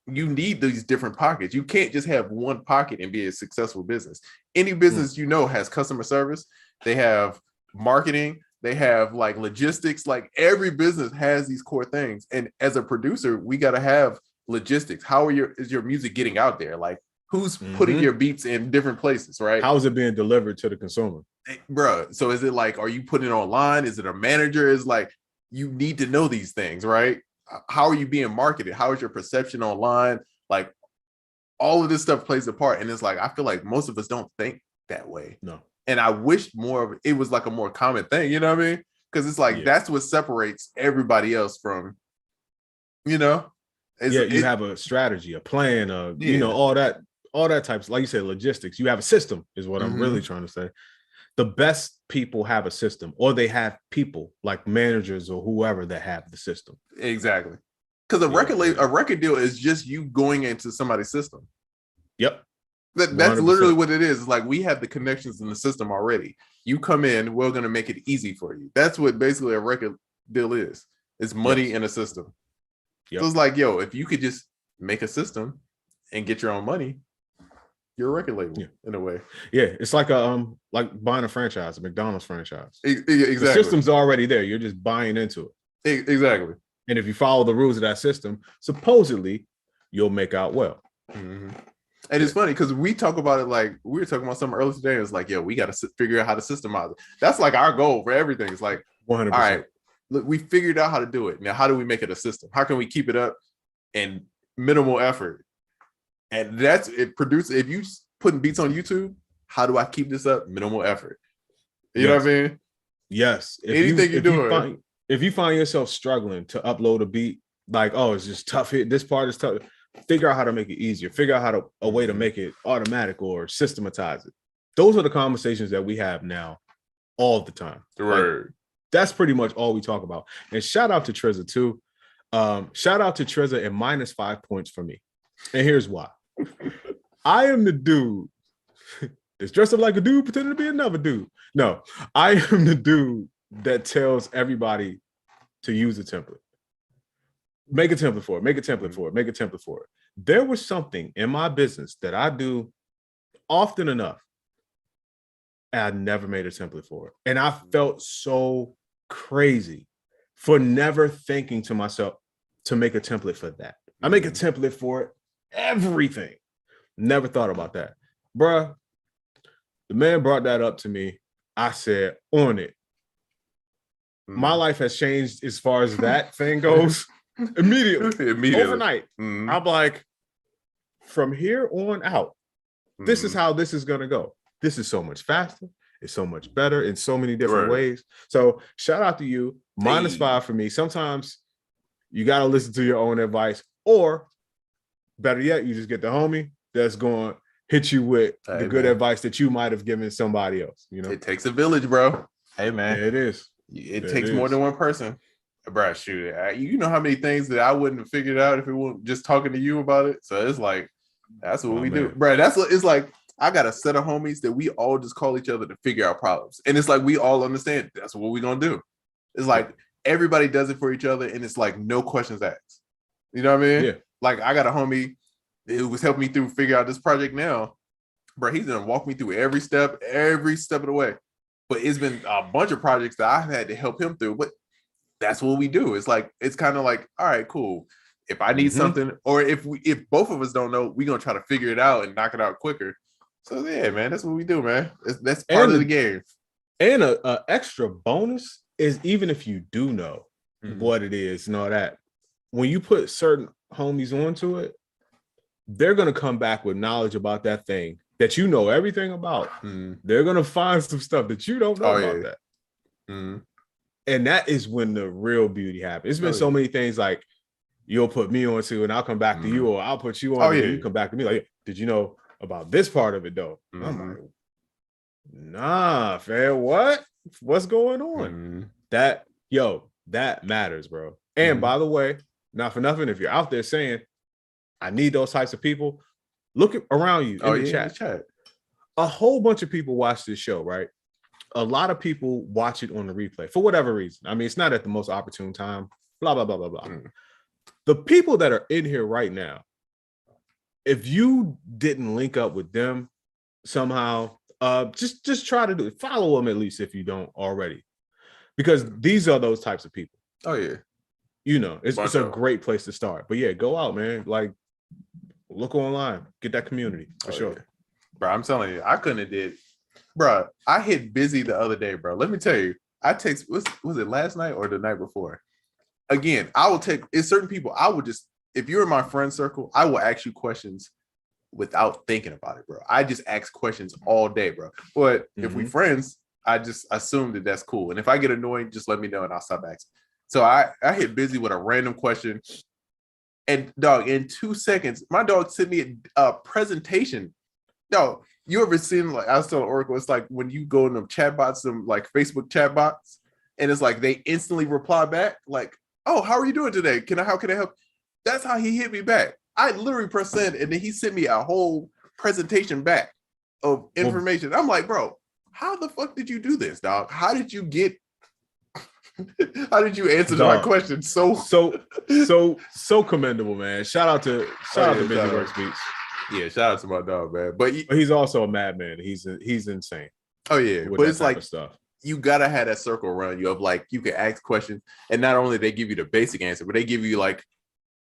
you need these different pockets. You can't just have one pocket and be a successful business. Any business you know has customer service, they have marketing, they have like logistics. Like every business has these core things. And as a producer, we got to have logistics. How is your music getting out there? Like who's putting your beats in different places, right? How is it being delivered to the consumer? Bro, so is it like, are you putting it online? Is it a manager? Is like, you need to know these things, right? How are you being marketed? How is your perception online? Like all of this stuff plays a part. And it's like, I feel like most of us don't think that way. No. And I wish more of it was like a more common thing, you know what I mean? Because it's like, that's what separates everybody else from, you know? You have a strategy, a plan, you know, all that types, like you said, logistics. You have a system is what I'm really trying to say. The best people have a system, or they have people like managers or whoever that have the system. Exactly. Because a record deal is just you going into somebody's system. Yep. That's literally what it is. It's like we have the connections in the system already. You come in, we're going to make it easy for you. That's what basically a record deal is. It's money in a system. Yep. So it's like, yo, if you could just make a system and get your own money, you're a record label in a way. Yeah, it's like buying a franchise, a McDonald's franchise. Exactly. The system's already there. You're just buying into it. Exactly. And if you follow the rules of that system, supposedly you'll make out well. And it's funny because we talk about it like we were talking about something earlier today. It's like, we got to figure out how to systemize it. That's like our goal for everything. It's like 100%. All right, look, we figured out how to do it. Now, how do we make it a system? How can we keep it up and minimal effort? And that's it. Produces, if you putting beats on YouTube, how do I keep this up? Minimal effort. You know what I mean? Yes. Anything you're doing. If you find yourself struggling to upload a beat, like, oh, it's just tough. This part is tough. Figure out how to make it easier. Figure out a way to make it automatic or systematize it. Those are the conversations that we have now all the time. Right. Like, that's pretty much all we talk about. And shout out to Trezza too. Shout out to Trezza and -5 points for me. And here's why. I am the dude that's dressed up like a dude pretending to be another dude. No, I am the dude that tells everybody to use a template. Make a template for it. Make a template for it. Make a template for it. There was something in my business that I do often enough, and I never made a template for it. And I felt so crazy for never thinking to myself to make a template for that. I make a template for everything. Never thought about that. Bruh, the man brought that up to me. I said, on it. My life has changed as far as that thing goes. Immediately. Overnight. I'm like, from here on out, this is how this is going to go. This is so much faster. It's so much better in so many different ways. So shout out to you. -5 for me. Sometimes you got to listen to your own advice, or better yet, you just get the homie that's going to hit you with the good advice that you might have given somebody else. You know, it takes a village, bro. Hey, man. Yeah, it is. It takes more than one person. Bro, shoot. You know how many things that I wouldn't have figured out if it wasn't just talking to you about it. So it's like, that's what we do. Bro, that's what it's like. I got a set of homies that we all just call each other to figure out problems. And it's like, we all understand that's what we're going to do. It's like, everybody does it for each other. And it's like, no questions asked. You know what I mean? Yeah. Like, I got a homie who was helping me through figure out this project now. Bro, he's going to walk me through every step of the way. But it's been a bunch of projects that I've had to help him through. But that's what we do. It's like, it's kind of like, all right, cool. If I need something, or if both of us don't know, we're going to try to figure it out and knock it out quicker. So yeah, man, that's what we do, man. That's part of the game. And a extra bonus is, even if you do know what it is and all that, when you put certain homies onto it, they're gonna come back with knowledge about that thing that you know everything about. They're gonna find some stuff that you don't know about that. And that is when the real beauty happens. It's been so many things like you'll put me on to, and I'll come back to you, or I'll put you on, and you come back to me. Like, did you know about this part of it though? I'm like, nah, fam, what's going on? That matters, bro. And by the way, not for nothing, if you're out there saying I need those types of people, look around you in the chat. A whole bunch of people watch this show, right? A lot of people watch it on the replay for whatever reason. I mean, it's not at the most opportune time, blah, blah, blah, blah, blah. The people that are in here right now, if you didn't link up with them somehow, just try to do it. Follow them at least if you don't already, because these are those types of people. You know, it's a great place to start. But yeah, go out, man. Like, look online, get that community for sure. Bro, I'm telling you, I couldn't have did. Bro, I hit busy the other day, bro. Let me tell you, I text, was it last night or the night before? Again, I will take, it's certain people, I would just, if you're in my friend circle, I will ask you questions without thinking about it, bro. I just ask questions all day, bro. But if we friends, I just assume that that's cool. And if I get annoyed, just let me know and I'll stop asking. So I hit busy with a random question. And dog, in 2 seconds, my dog sent me a presentation. Dog, you ever seen, like I was telling Oracle, it's like when you go in them chat bots, some like Facebook chat bots, and it's like they instantly reply back, like, oh, how are you doing today? How can I help? That's how he hit me back. I literally pressed send, and then he sent me a whole presentation back of information. I'm like, bro, how the fuck did you do this, dog? How did you get how did you answer my question so commendable, man? Shout out to Busy Works Beats. Yeah, shout out to my dog, man. But he's also a madman. He's insane. Oh yeah, but it's like stuff. You gotta have that circle around you of like you can ask questions, and not only they give you the basic answer, but they give you like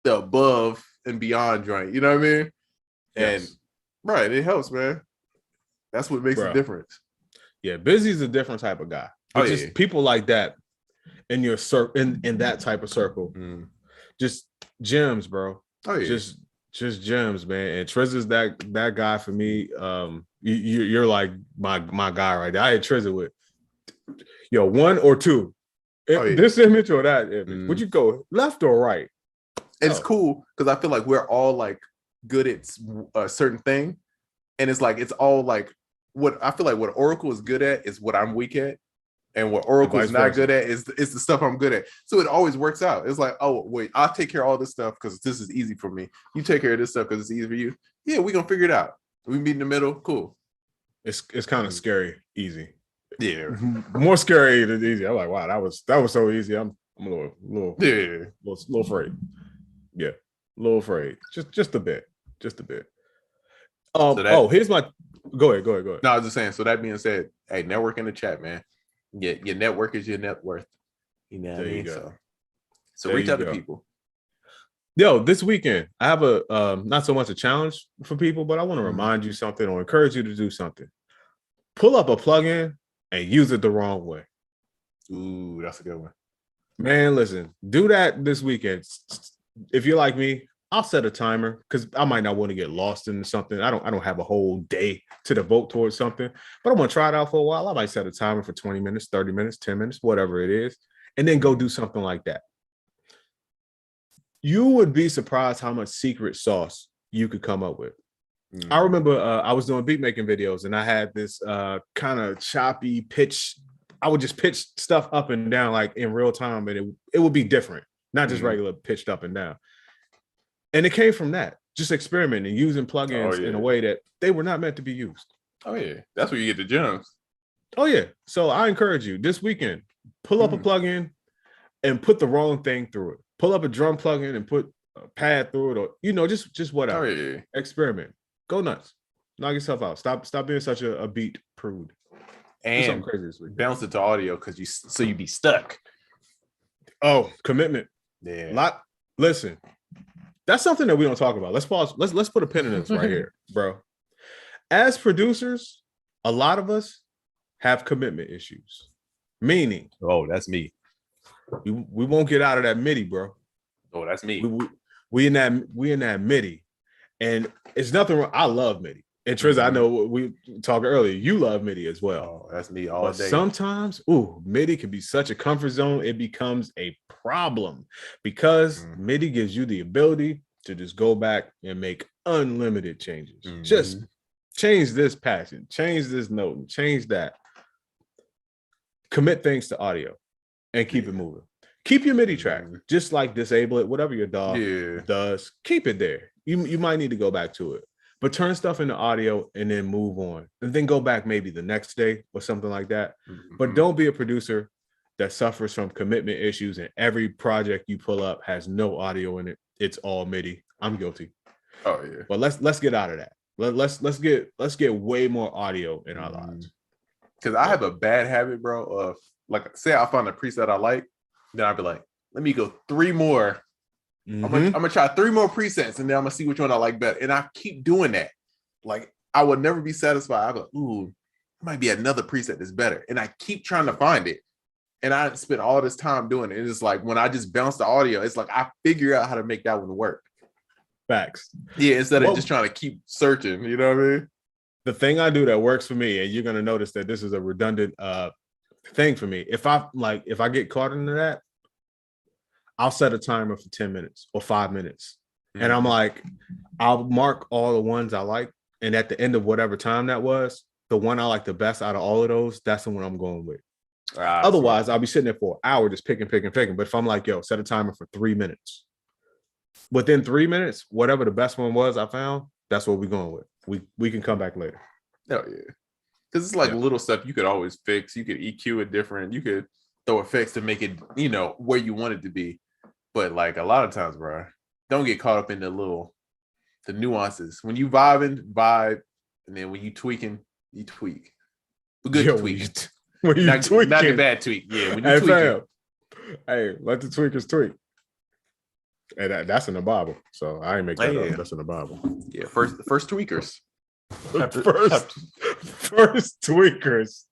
the above and beyond joint. You know what I mean? Yes. And right, it helps, man. That's what makes a difference. Yeah, Busy's a different type of guy. Just people like that in your circle, in that type of circle, just gems, bro. Just gems, man. And Triz is that guy for me. You're like my guy right there. I had Triz with one or two. This image or that image. Would you go left or right? And it's cool because I feel like we're all like good at a certain thing, and it's like it's all like what I feel like what Oracle is good at is what I'm weak at. And what Oracle is not good at is the stuff I'm good at. So it always works out. It's like, oh, wait, I'll take care of all this stuff because this is easy for me. You take care of this stuff because it's easy for you. Yeah, we're going to figure it out. We meet in the middle. Cool. It's kind of scary, easy. Yeah. More scary than easy. I'm like, wow, that was so easy. I'm a little afraid. Yeah, a little afraid. Just a bit. Here's my... Go ahead. No, I was just saying, so that being said, hey, network in the chat, man. Yeah, your network is your net worth. You know what I mean? So reach out to people. Yo, this weekend, I have a not so much a challenge for people, but I want to remind you something or encourage you to do something. Pull up a plugin and use it the wrong way. Ooh, that's a good one. Man, listen, do that this weekend. If you're like me, I'll set a timer because I might not want to get lost in something. I don't have a whole day to devote towards something, but I'm going to try it out for a while. I might set a timer for 20 minutes, 30 minutes, 10 minutes, whatever it is, and then go do something like that. You would be surprised how much secret sauce you could come up with. I remember I was doing beat making videos and I had this kind of choppy pitch. I would just pitch stuff up and down like in real time, and it would be different, not just regular pitched up and down. And it came from that, just experimenting, using plugins in a way that they were not meant to be used. Oh, yeah. That's where you get the gems. Oh, yeah. So I encourage you this weekend, pull up a plugin and put the wrong thing through it. Pull up a drum plugin and put a pad through it, or, just whatever. Oh, yeah. Experiment. Go nuts. Knock yourself out. Stop being such a beat prude. And crazy this week. Bounce it to audio so you be stuck. Oh, commitment. Yeah. Listen. That's something that we don't talk about. Let's pause. Let's put a pin in this right here, bro. As producers, a lot of us have commitment issues. Meaning, that's me. We won't get out of that midi, bro. Oh, that's me. We in that midi, And it's nothing wrong. I love MIDI. And Triz, I know we talked earlier. You love MIDI as well. Oh, that's me all But day. sometimes, MIDI can be such a comfort zone. It becomes a problem because MIDI gives you the ability to just go back and make unlimited changes. Just change this passion, change this note, and change that. Commit things to audio and keep it moving. Keep your MIDI track, just like disable it, whatever your dog does, keep it there. You might need to go back to it, but turn stuff into audio and then move on. And then go back maybe the next day or something like that. But don't be a producer that suffers from commitment issues and every project you pull up has no audio in it. It's all MIDI. I'm guilty. Oh yeah. But let's get out of that. Let's get way more audio in our lives. Because I have a bad habit, bro, of like, say I found a preset I like, then I'd be like, let me go 3 more. I'm gonna try 3 more presets, and then I'm gonna see which one I like better. And I keep doing that. Like, I would never be satisfied. I go, ooh, might be another preset that's better. And I keep trying to find it. And I spent all this time doing it. And it's like when I just bounce the audio, it's like I figure out how to make that one work. Facts. Yeah, instead of just trying to keep searching, you know what I mean? The thing I do that works for me, and you're gonna notice that this is a redundant thing for me. If I get caught into that, I'll set a timer for 10 minutes or 5 minutes. And I'm like, I'll mark all the ones I like. And at the end of whatever time that was, the one I like the best out of all of those, that's the one I'm going with. Otherwise, I'll be sitting there for an hour just picking. But if I'm like, yo, set a timer for 3 minutes. Within 3 minutes, whatever the best one was I found, that's what we're going with. We can come back later. Oh yeah. Because it's like little stuff you could always fix. You could EQ it different. You could throw effects to make it, where you want it to be. But like a lot of times, bro, don't get caught up in the nuances. When you vibe, and then when you tweaking, you tweak. A good tweak. When you not tweaking. a bad tweak. Yeah, when you tweaking. Hey, let the tweakers tweak. And that's in the Bible. So I ain't make that up. That's in the Bible. Yeah, first tweakers. First tweakers.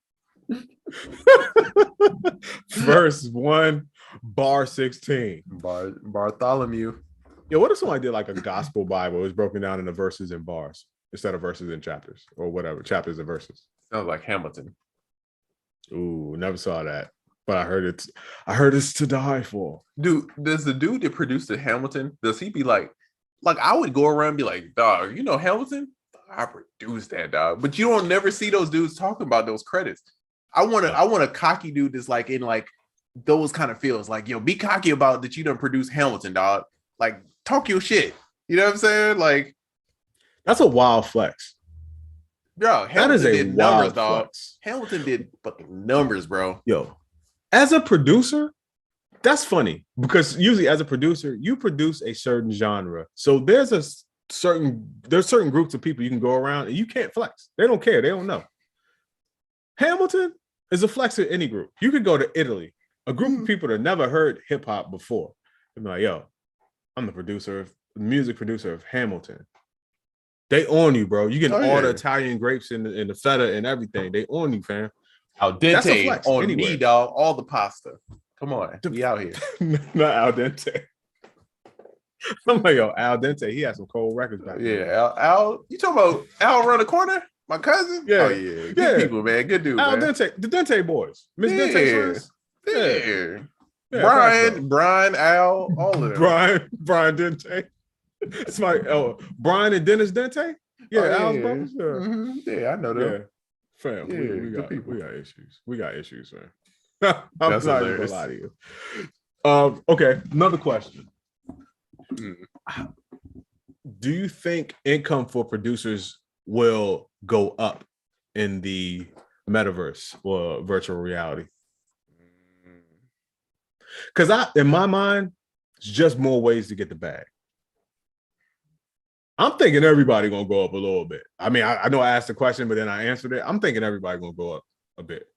Verse 1, bar 16. Bartholomew. Yeah, what if somebody did like a gospel Bible? It was broken down into verses and bars instead of verses and chapters or whatever, chapters and verses. Sounds like Hamilton. Ooh, never saw that. But I heard it's to die for. Dude, does the dude that produced the Hamilton, does he be like I would go around and be like, dog, Hamilton? I produced that, dog. But you don't never see those dudes talking about those credits. I want a cocky dude that's like in like those kind of feels. Like, yo, be cocky about that you done produced Hamilton, dog. Like, talk your shit. You know what I'm saying? Like, that's a wild flex. Bro, Hamilton that is a did numbers, dog. Flex. Hamilton did fucking numbers, bro. Yo, as a producer, that's funny because usually as a producer, you produce a certain genre. So there's certain groups of people you can go around and you can't flex. They don't care. They don't know. Hamilton is a flex in any group. You could go to Italy, a group of people that never heard hip hop before. And be like, yo, I'm the music producer of Hamilton. They own you, bro. You get all the Italian grapes and the feta and everything. They own you, fam. Al dente on me, dog. All the pasta. Come on, we out here. Not al dente. I'm like, yo, al dente. He had some cold records back then. Yeah, Al. You talking about Al around the corner? My cousin? Yeah. Oh, yeah. Good people, man. Good dude, Al man. Dente, the Dente boys. Miss Dente's friends? Yeah. Brian, Al, all of them. Brian Dente. It's like, Brian and Dennis Dente? Yeah, Al's brothers. Yeah. Mm-hmm. Yeah, I know them. Yeah. Fam, Yeah, we got issues. We got issues, man. I'm That's not hilarious. gonna lie to you. Okay, another question. Do you think income for producers will go up in the metaverse or virtual reality? Because in my mind, it's just more ways to get the bag. I'm thinking everybody gonna go up a little bit. I mean, I know I asked the question, but then I answered it. I'm thinking everybody gonna go up a bit.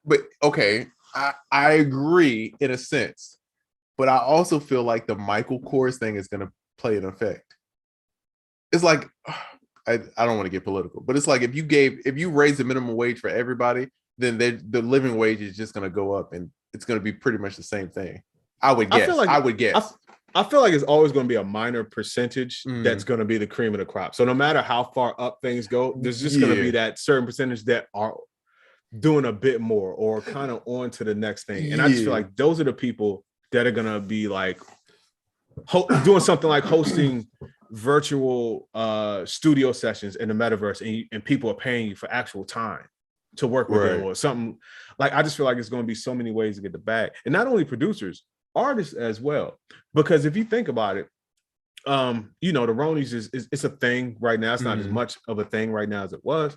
But okay, I agree in a sense, but I also feel like the Michael Kors thing is gonna play an effect. It's like I don't want to get political, but it's like if you raise the minimum wage for everybody, then the living wage is just gonna go up, and it's gonna be pretty much the same thing. I would guess. I feel like it's always going to be a minor percentage Mm. that's going to be the cream of the crop. So no matter how far up things go, there's just going to be that certain percentage that are doing a bit more or kind of on to the next thing. And I just feel like those are the people that are going to be like doing something like hosting virtual studio sessions in the metaverse, and people are paying you for actual time to work with them or something. Like, I just feel like it's going to be so many ways to get the bag, and not only producers, artists as well. Because if you think about it, you know, the Ronies is it's a thing right now. It's not as much of a thing right now as it was,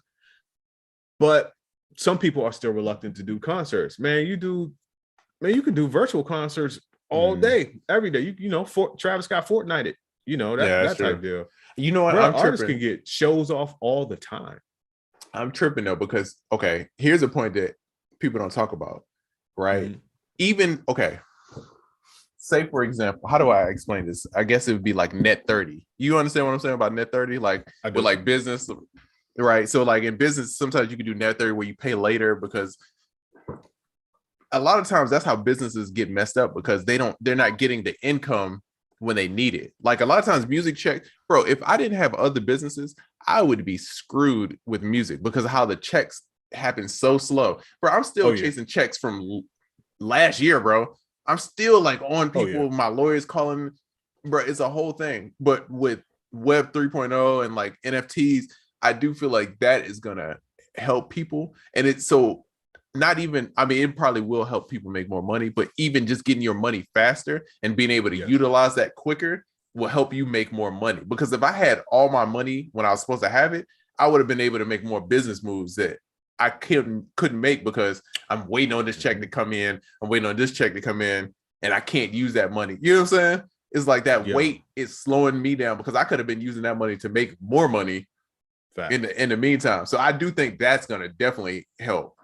but some people are still reluctant to do concerts. Man, you can do virtual concerts all day, every day. You know, Travis Scott Fortnited, you know, that type deal. You know what? Bro, artists can get shows off all the time. I'm tripping though, because here's a point that people don't talk about, right? Even say for example, how do I explain this? I guess it would be like net 30. You understand what I'm saying about net 30? Like with like business, right? So like in business, sometimes you can do net 30 where you pay later, because a lot of times that's how businesses get messed up, because they're not getting the income when they need it. Like a lot of times music checks, bro, if I didn't have other businesses, I would be screwed with music because of how the checks happen so slow. Bro, I'm still chasing checks from last year, bro. I'm still like on people, my lawyers calling, bro, it's a whole thing. But with Web 3.0 and like NFTs, I do feel like that is gonna help people. And it's so not even, I mean, it probably will help people make more money, but even just getting your money faster and being able to utilize that quicker will help you make more money. Because if I had all my money when I was supposed to have it, I would have been able to make more business moves that I couldn't make, because I'm waiting on this check to come in. I'm waiting on this check to come in, and I can't use that money. You know what I'm saying? It's like that wait is slowing me down, because I could have been using that money to make more money in the meantime. So I do think that's going to definitely help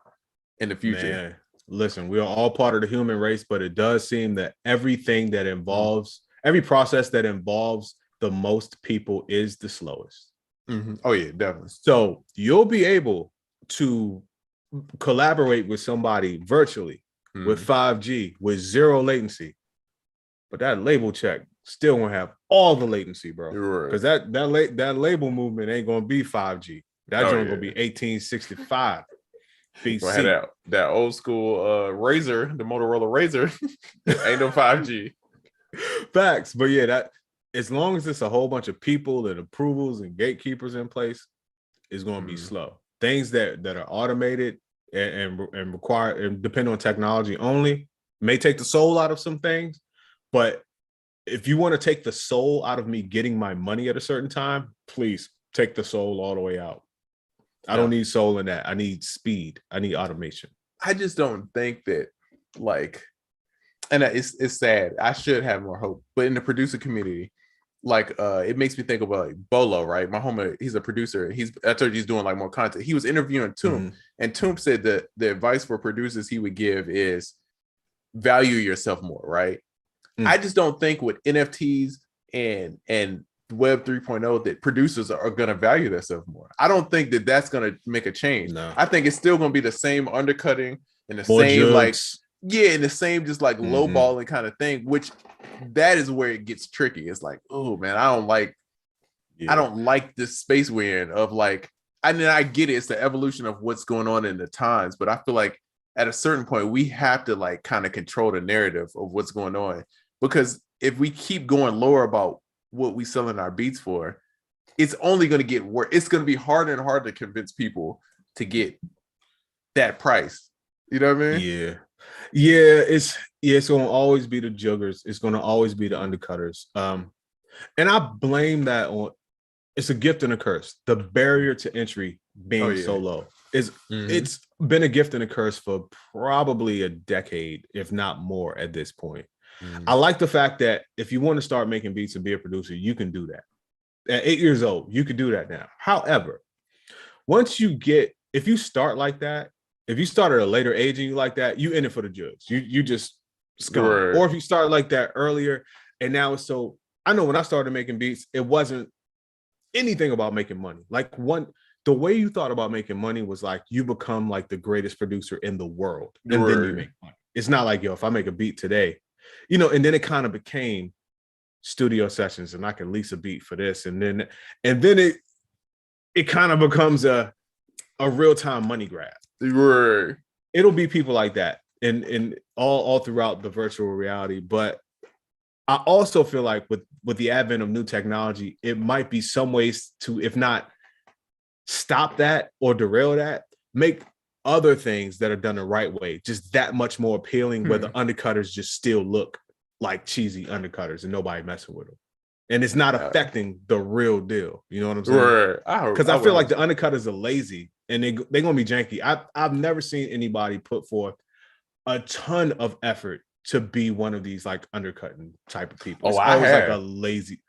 in the future. Man, listen, we are all part of the human race, but it does seem that everything that involves, every process that involves the most people is the slowest. Oh yeah, definitely. So you'll be able to collaborate with somebody virtually with 5G with zero latency, but that label check still won't have all the latency, bro. Because that label movement ain't gonna be 5G. That joint gonna be 1865. BC. That old school Razor, the Motorola Razor, ain't no 5G. Facts, but yeah, that as long as it's a whole bunch of people and approvals and gatekeepers in place, it's going to be slow. Things that are automated and require and depend on technology only may take the soul out of some things, but if you want to take the soul out of me getting my money at a certain time, please take the soul all the way out. I don't need soul in that. I need speed. I need automation. I just don't think that, like, and it's sad. I should have more hope, but in the producer community, like, it makes me think about like Bolo, right? My homie, he's a producer. I told you he's doing like more content. He was interviewing Toomp, and Toomp said that the advice for producers he would give is value yourself more, right? I just don't think with NFTs and Web 3.0 that producers are going to value themselves more. I don't think that that's going to make a change. No. I think it's still going to be the same undercutting and the more same jugs. And the same just like lowballing kind of thing, which that is where it gets tricky. It's like, oh man, I don't like this space we're in of like, I mean, I get it. It's the evolution of what's going on in the times, but I feel like at a certain point we have to like kind of control the narrative of what's going on, because if we keep going lower about what we selling our beats for, it's only going to get worse. It's going to be harder and harder to convince people to get that price. You know what I mean? It's going to always be the juggers. It's going to always be the undercutters. And I blame that on, it's a gift and a curse. The barrier to entry being so low is it's been a gift and a curse for probably a decade, if not more at this point. I like the fact that if you want to start making beats and be a producer, you can do that. At 8 years old, you can do that now. However, if you start like that, if you start at a later age and you like that, you in it for the jugs. You just scum. Right. Or if you start like that earlier, and now it's so. I know when I started making beats, it wasn't anything about making money. Like the way you thought about making money was like you become like the greatest producer in the world, and then you make money. It's not like, yo, if I make a beat today. You know, and then it kind of became, studio sessions and I can lease a beat for this. And then it kind of becomes a real-time money grab. Right. It'll be people like that in all throughout the virtual reality. But I also feel like with the advent of new technology, it might be some ways to, if not stop that or derail that, make other things that are done the right way just that much more appealing, where the undercutters just still look like cheesy undercutters and nobody messing with them. And it's not affecting the real deal. You know what I'm saying? Because I feel like the undercutters are lazy and they're going to be janky. I've never seen anybody put forth a ton of effort to be one of these like undercutting type of people. It's always like a lazy.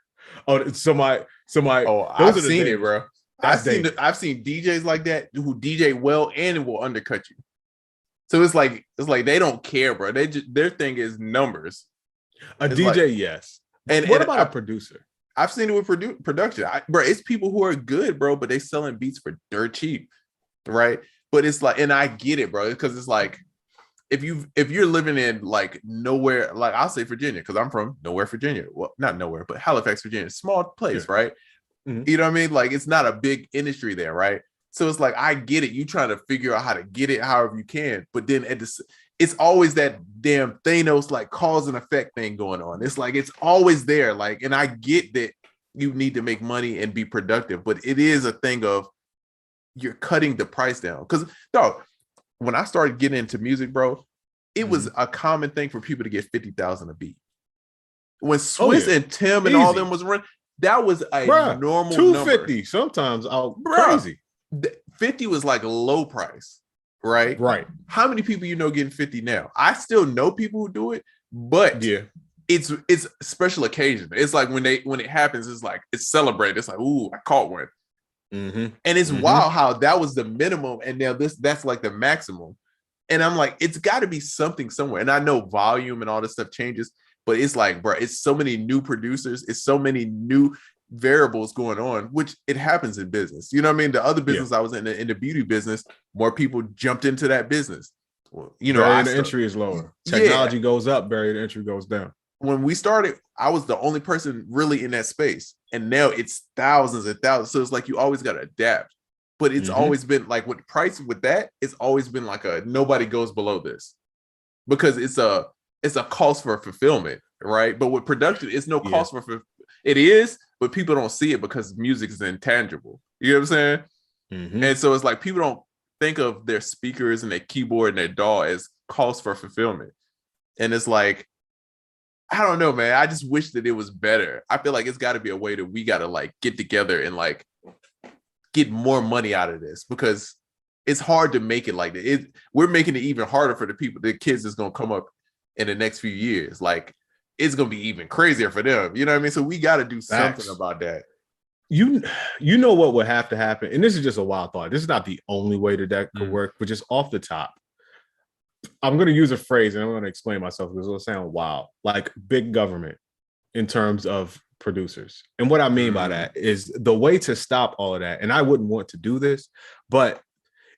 Somebody. Oh, I've seen it, bro. I've seen DJs like that who DJ well and will undercut you. So it's like they don't care, bro. Their thing is numbers. It's DJ, yes. And what about a producer? I've seen it with production, bro. It's people who are good, bro, but they selling beats for dirt cheap, right? But it's like, and I get it, bro, because it's like if you're living in like nowhere, like I'll say Virginia, because I'm from nowhere, Virginia. Well, not nowhere, but Halifax, Virginia, small place, right? Mm-hmm. You know what I mean? Like it's not a big industry there, right? So it's like I get it. You trying to figure out how to get it however you can, but then it's always that damn Thanos like cause and effect thing going on. It's like it's always there. Like, and I get that you need to make money and be productive, but it is a thing of you're cutting the price down. Because dog, when I started getting into music, bro, it was a common thing for people to get 50,000 a beat. When Swiss and Tim and all them was running, that was a normal 250 number. Sometimes crazy. 50 was like a low price, right? Right. How many people you know getting 50 now? I still know people who do it, but it's special occasion. It's like when it happens, it's like it's celebrated. It's like, ooh, I caught one. Mm-hmm. And it's wild how that was the minimum, and now that's like the maximum. And I'm like, it's got to be something somewhere. And I know volume and all this stuff changes, but it's like, bro, it's so many new producers, it's so many new variables going on, which it happens in business. You know what I mean? The other business I was in the beauty business, more people jumped into that business. Well, you know, the entry is lower. Technology goes up, barrier to entry goes down. When we started, I was the only person really in that space, and now it's thousands and thousands. So it's like you always got to adapt. But it's always been like with price with that, it's always been like a nobody goes below this, because it's a cost for fulfillment, right? But with production, it's no cost for it is, but people don't see it because music is intangible. You know what I'm saying? Mm-hmm. And so it's like people don't think of their speakers and their keyboard and their DAW as cost for fulfillment. And it's like, I don't know, man. I just wish that it was better. I feel like it's got to be a way that we got to like get together and like get more money out of this, because it's hard to make it like that. We're making it even harder for the kids that's going to come up in the next few years. Like it's going to be even crazier for them. You know what I mean? So we got to do something about that. You know what would have to happen, and this is just a wild thought. This is not the only way that could work, but just off the top, I'm going to use a phrase and I'm going to explain myself because it'll sound wild, like big government in terms of producers. And what I mean by that is the way to stop all of that. And I wouldn't want to do this, but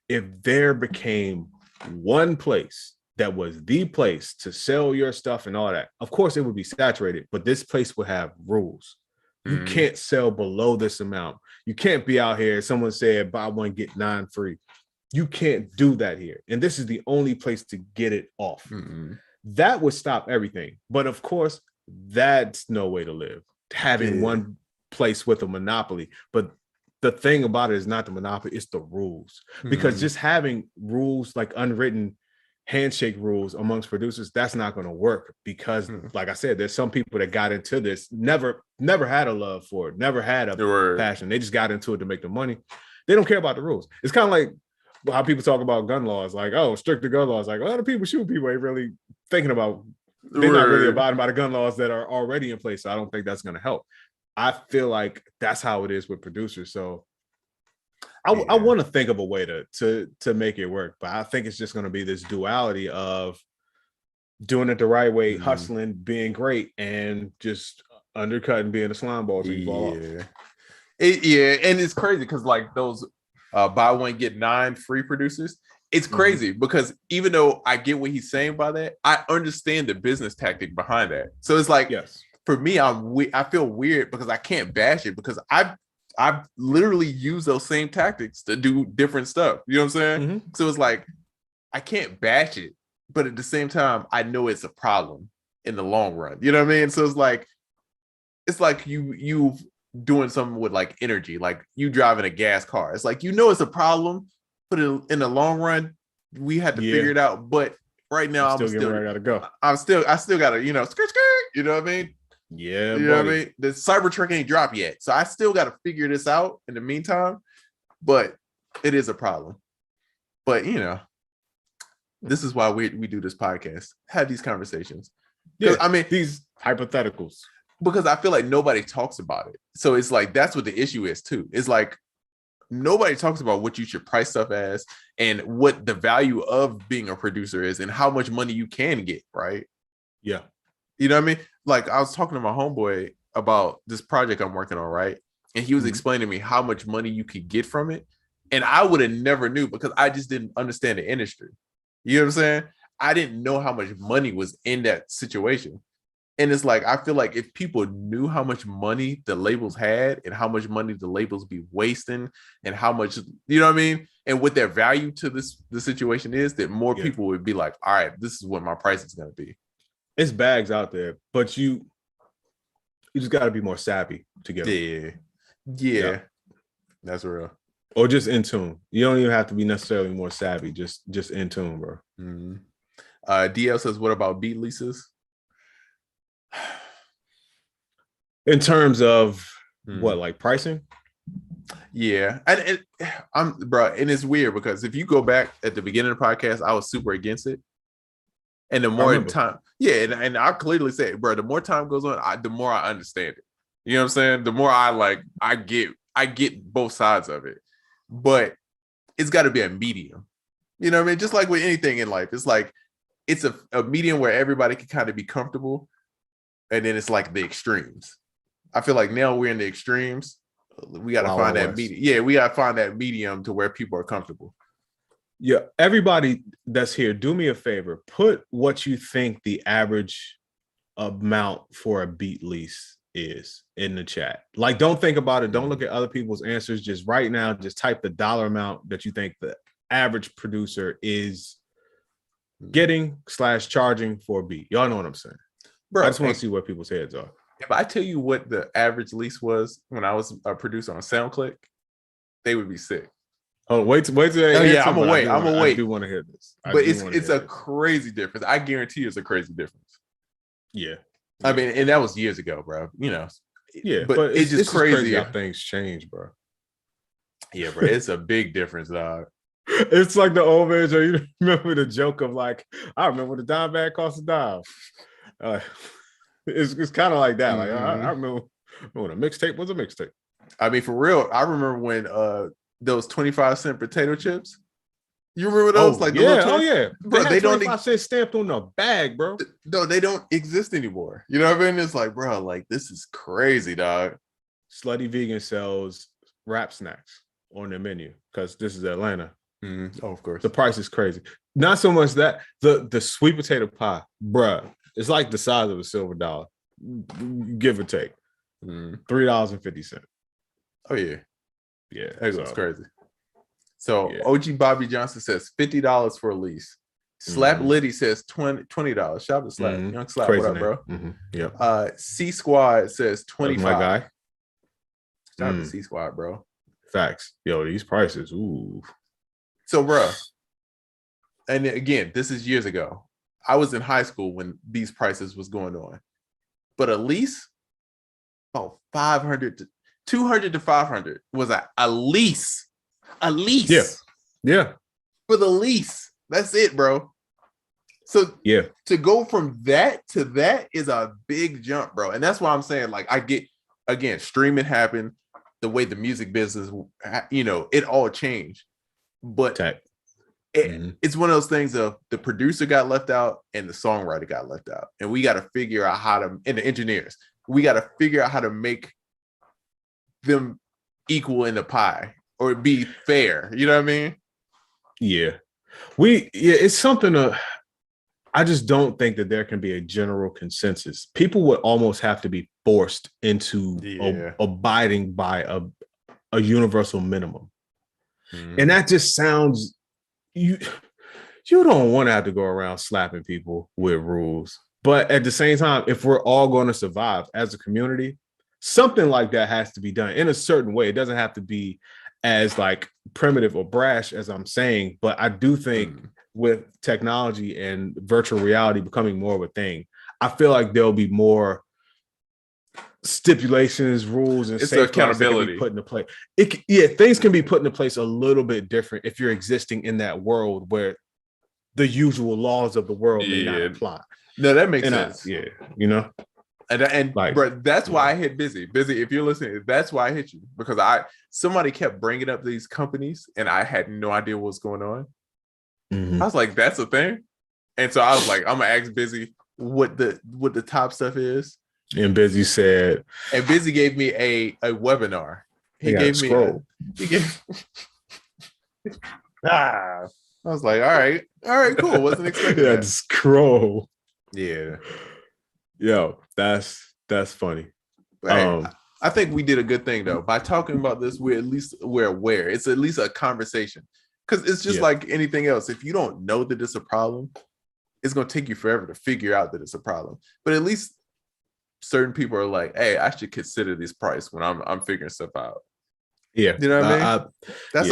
if there became one place that was the place to sell your stuff and all that, of course it would be saturated, but this place would have rules. You can't sell below this amount. You can't be out here. Someone said buy one, get 9 free. You can't do that here. And this is the only place to get it off. That would stop everything. But of course, that's no way to live. Having one place with a monopoly. But the thing about it is not the monopoly, it's the rules. Because just having rules, like unwritten handshake rules amongst producers, that's not going to work. Because like I said, there's some people that got into this, never had a love for it, never had a passion. They just got into it to make the money. They don't care about the rules. It's kind of like how people talk about gun laws, like, oh, stricter gun laws. Like a lot of people shoot people ain't really thinking about, they're not really abiding by the gun laws that are already in place. So I don't think that's going to help. I feel like that's how it is with producers. So I want to think of a way to make it work, but I think it's just going to be this duality of doing it the right way, hustling, being great, and just undercutting, being a slime ball. And it's crazy because like those buy one get 9 free producers, it's crazy because even though I get what he's saying by that, I understand the business tactic behind that. So it's like, for me, I feel weird because I can't bash it because I've literally used those same tactics to do different stuff. You know what I'm saying? Mhm. So it's like I can't bash it, but at the same time, I know it's a problem in the long run. You know what I mean? So it's like you doing something with like energy, like you driving a gas car. It's like it's a problem, but in the long run, we had to figure it out. But right now, I'm still where I gotta go. I still gotta skirt skirt. You know what I mean? Yeah, you know what I mean? The Cybertruck ain't dropped yet, so I still got to figure this out in the meantime. But it is a problem. But this is why we do this podcast, have these conversations. Yeah, I mean, these hypotheticals. Because I feel like nobody talks about it. So it's like that's what the issue is too. It's like nobody talks about what you should price stuff as and what the value of being a producer is and how much money you can get, right? Yeah. You know what I mean? Like I was talking to my homeboy about this project I'm working on, right? And he was explaining to me how much money you could get from it. And I would have never knew because I just didn't understand the industry. You know what I'm saying? I didn't know how much money was in that situation. And it's like, I feel like if people knew how much money the labels had and how much money the labels be wasting and how much, you know what I mean? And what their value to the situation is, that more people would be like, all right, this is what my price is going to be. It's bags out there, but you just got to be more savvy to get them. Yeah. That's real. Or just in tune. You don't even have to be necessarily more savvy. Just in tune, bro. Mm-hmm. DL says, what about beat leases? In terms of what, like pricing? Yeah. And I'm bro, and it's weird because if you go back at the beginning of the podcast, I was super against it. And the more time, and I clearly say, bro, the more time goes on, the more I understand it. You know what I'm saying? The more I get both sides of it. But it's got to be a medium. You know what I mean? Just like with anything in life, it's like it's a medium where everybody can kind of be comfortable. And then it's like the extremes. I feel like now we're in the extremes. We got to find that medium. Yeah, we got to find that medium to where people are comfortable. Yeah, everybody that's here, do me a favor. Put what you think the average amount for a beat lease is in the chat. Like, don't think about it. Don't look at other people's answers. Just right now, just type the dollar amount that you think the average producer is getting / charging for a beat. Y'all know what I'm saying. Bro, I just want to see where people's heads are. If I tell you what the average lease was when I was a producer on SoundClick, they would be sick. Oh, wait till they answer. Yeah, I'm gonna wait. I do want to hear this. But it's a crazy difference. I guarantee it's a crazy difference. Yeah. I mean, and that was years ago, bro. Yeah, but it's just crazy how things change, bro. Yeah, bro. It's a big difference, dog. It's like the old man. You remember the joke of like, I remember the dime bag cost a dime. It's kind of like that. Like I remember when a mixtape was a mixtape. I mean, for real, I remember when those 25-cent potato chips. You remember those? Bro, they don't 25 cents stamped on the bag, bro. No, they don't exist anymore. You know what I mean? It's like, bro, like this is crazy, dog. Slutty Vegan sells wrap snacks on their menu because this is Atlanta. Oh, of course. The price is crazy. Not so much that the sweet potato pie, bruh, it's like the size of a silver dollar, give or take. $3.50. Oh yeah, that's crazy. So yeah. OG Bobby Johnson says $50 for a lease. Slap Liddy says $20. Shout out to Slap, young Slap. Crazy what up, bro? Yeah. C Squad says 25. My guy. Shout out to C Squad, bro. Facts. Yo, these prices. Ooh. So, bro, and again, this is years ago. I was in high school when these prices was going on, but a lease, about 200 to 500 was a lease. A lease. Yeah. For the lease. That's it, bro. So yeah, to go from that to that is a big jump, bro. And that's why I'm saying, like, I get, again, streaming happened, the way the music business, it all changed. But it's one of those things of the producer got left out and the songwriter got left out. And we got to figure out how to, and the engineers, we got to figure out how to make them equal in the pie or be fair. You know what I mean? Yeah. It's something I just don't think that there can be a general consensus. People would almost have to be forced into abiding by a universal minimum. And that just sounds, you don't want to have to go around slapping people with rules. But at the same time, if we're all going to survive as a community, something like that has to be done in a certain way. It doesn't have to be as like primitive or brash as I'm saying, but I do think with technology and virtual reality becoming more of a thing, I feel like there'll be more stipulations, rules, and accountability put into place. Things can be put into place a little bit different if you're existing in that world where the usual laws of the world may not apply. No, that makes sense. You know. And like, bro, that's why I hit busy. If you're listening, that's why I hit you, because somebody kept bringing up these companies and I had no idea what was going on. I was like, that's a thing. And so I was like, I'm gonna ask Busy what the top stuff is. And Busy said, and Busy gave me a webinar. He gave me scroll. I was like, all right, cool. Wasn't expecting that. Scroll. Yeah. Yo, that's funny. Hey, I think we did a good thing though. By talking about this, we're aware. It's at least a conversation. Because it's just like anything else. If you don't know that it's a problem, it's gonna take you forever to figure out that it's a problem. But at least certain people are like, hey, I should consider this price when I'm figuring stuff out. Yeah. You know what I mean? That's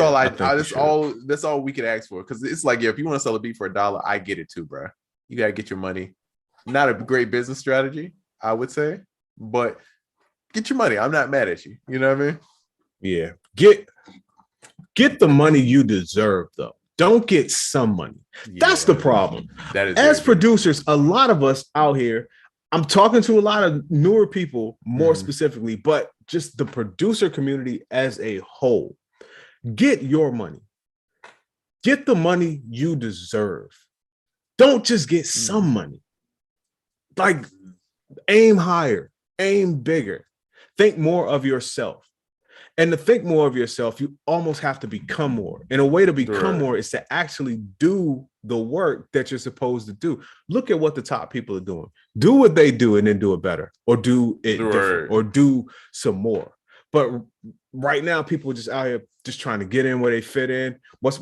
all we could ask for. Because it's like, if you want to sell a beat for $1, I get it too, bro. You gotta get your money. Not a great business strategy, I would say, but get your money. I'm not mad at you. You know what I mean? Yeah. Get the money you deserve, though. Don't get some money. That's the problem. That is, as producers, a lot of us out here, I'm talking to a lot of newer people more specifically, but just the producer community as a whole. Get your money. Get the money you deserve. Don't just get some money. Like, aim higher, aim bigger, think more of yourself. And to think more of yourself, you almost have to become more. And a way to become more is to actually do the work that you're supposed to do. Look at what the top people are doing. Do what they do and then do it better, or do it different, or do some more. But right now, people are just out here just trying to get in where they fit in. What's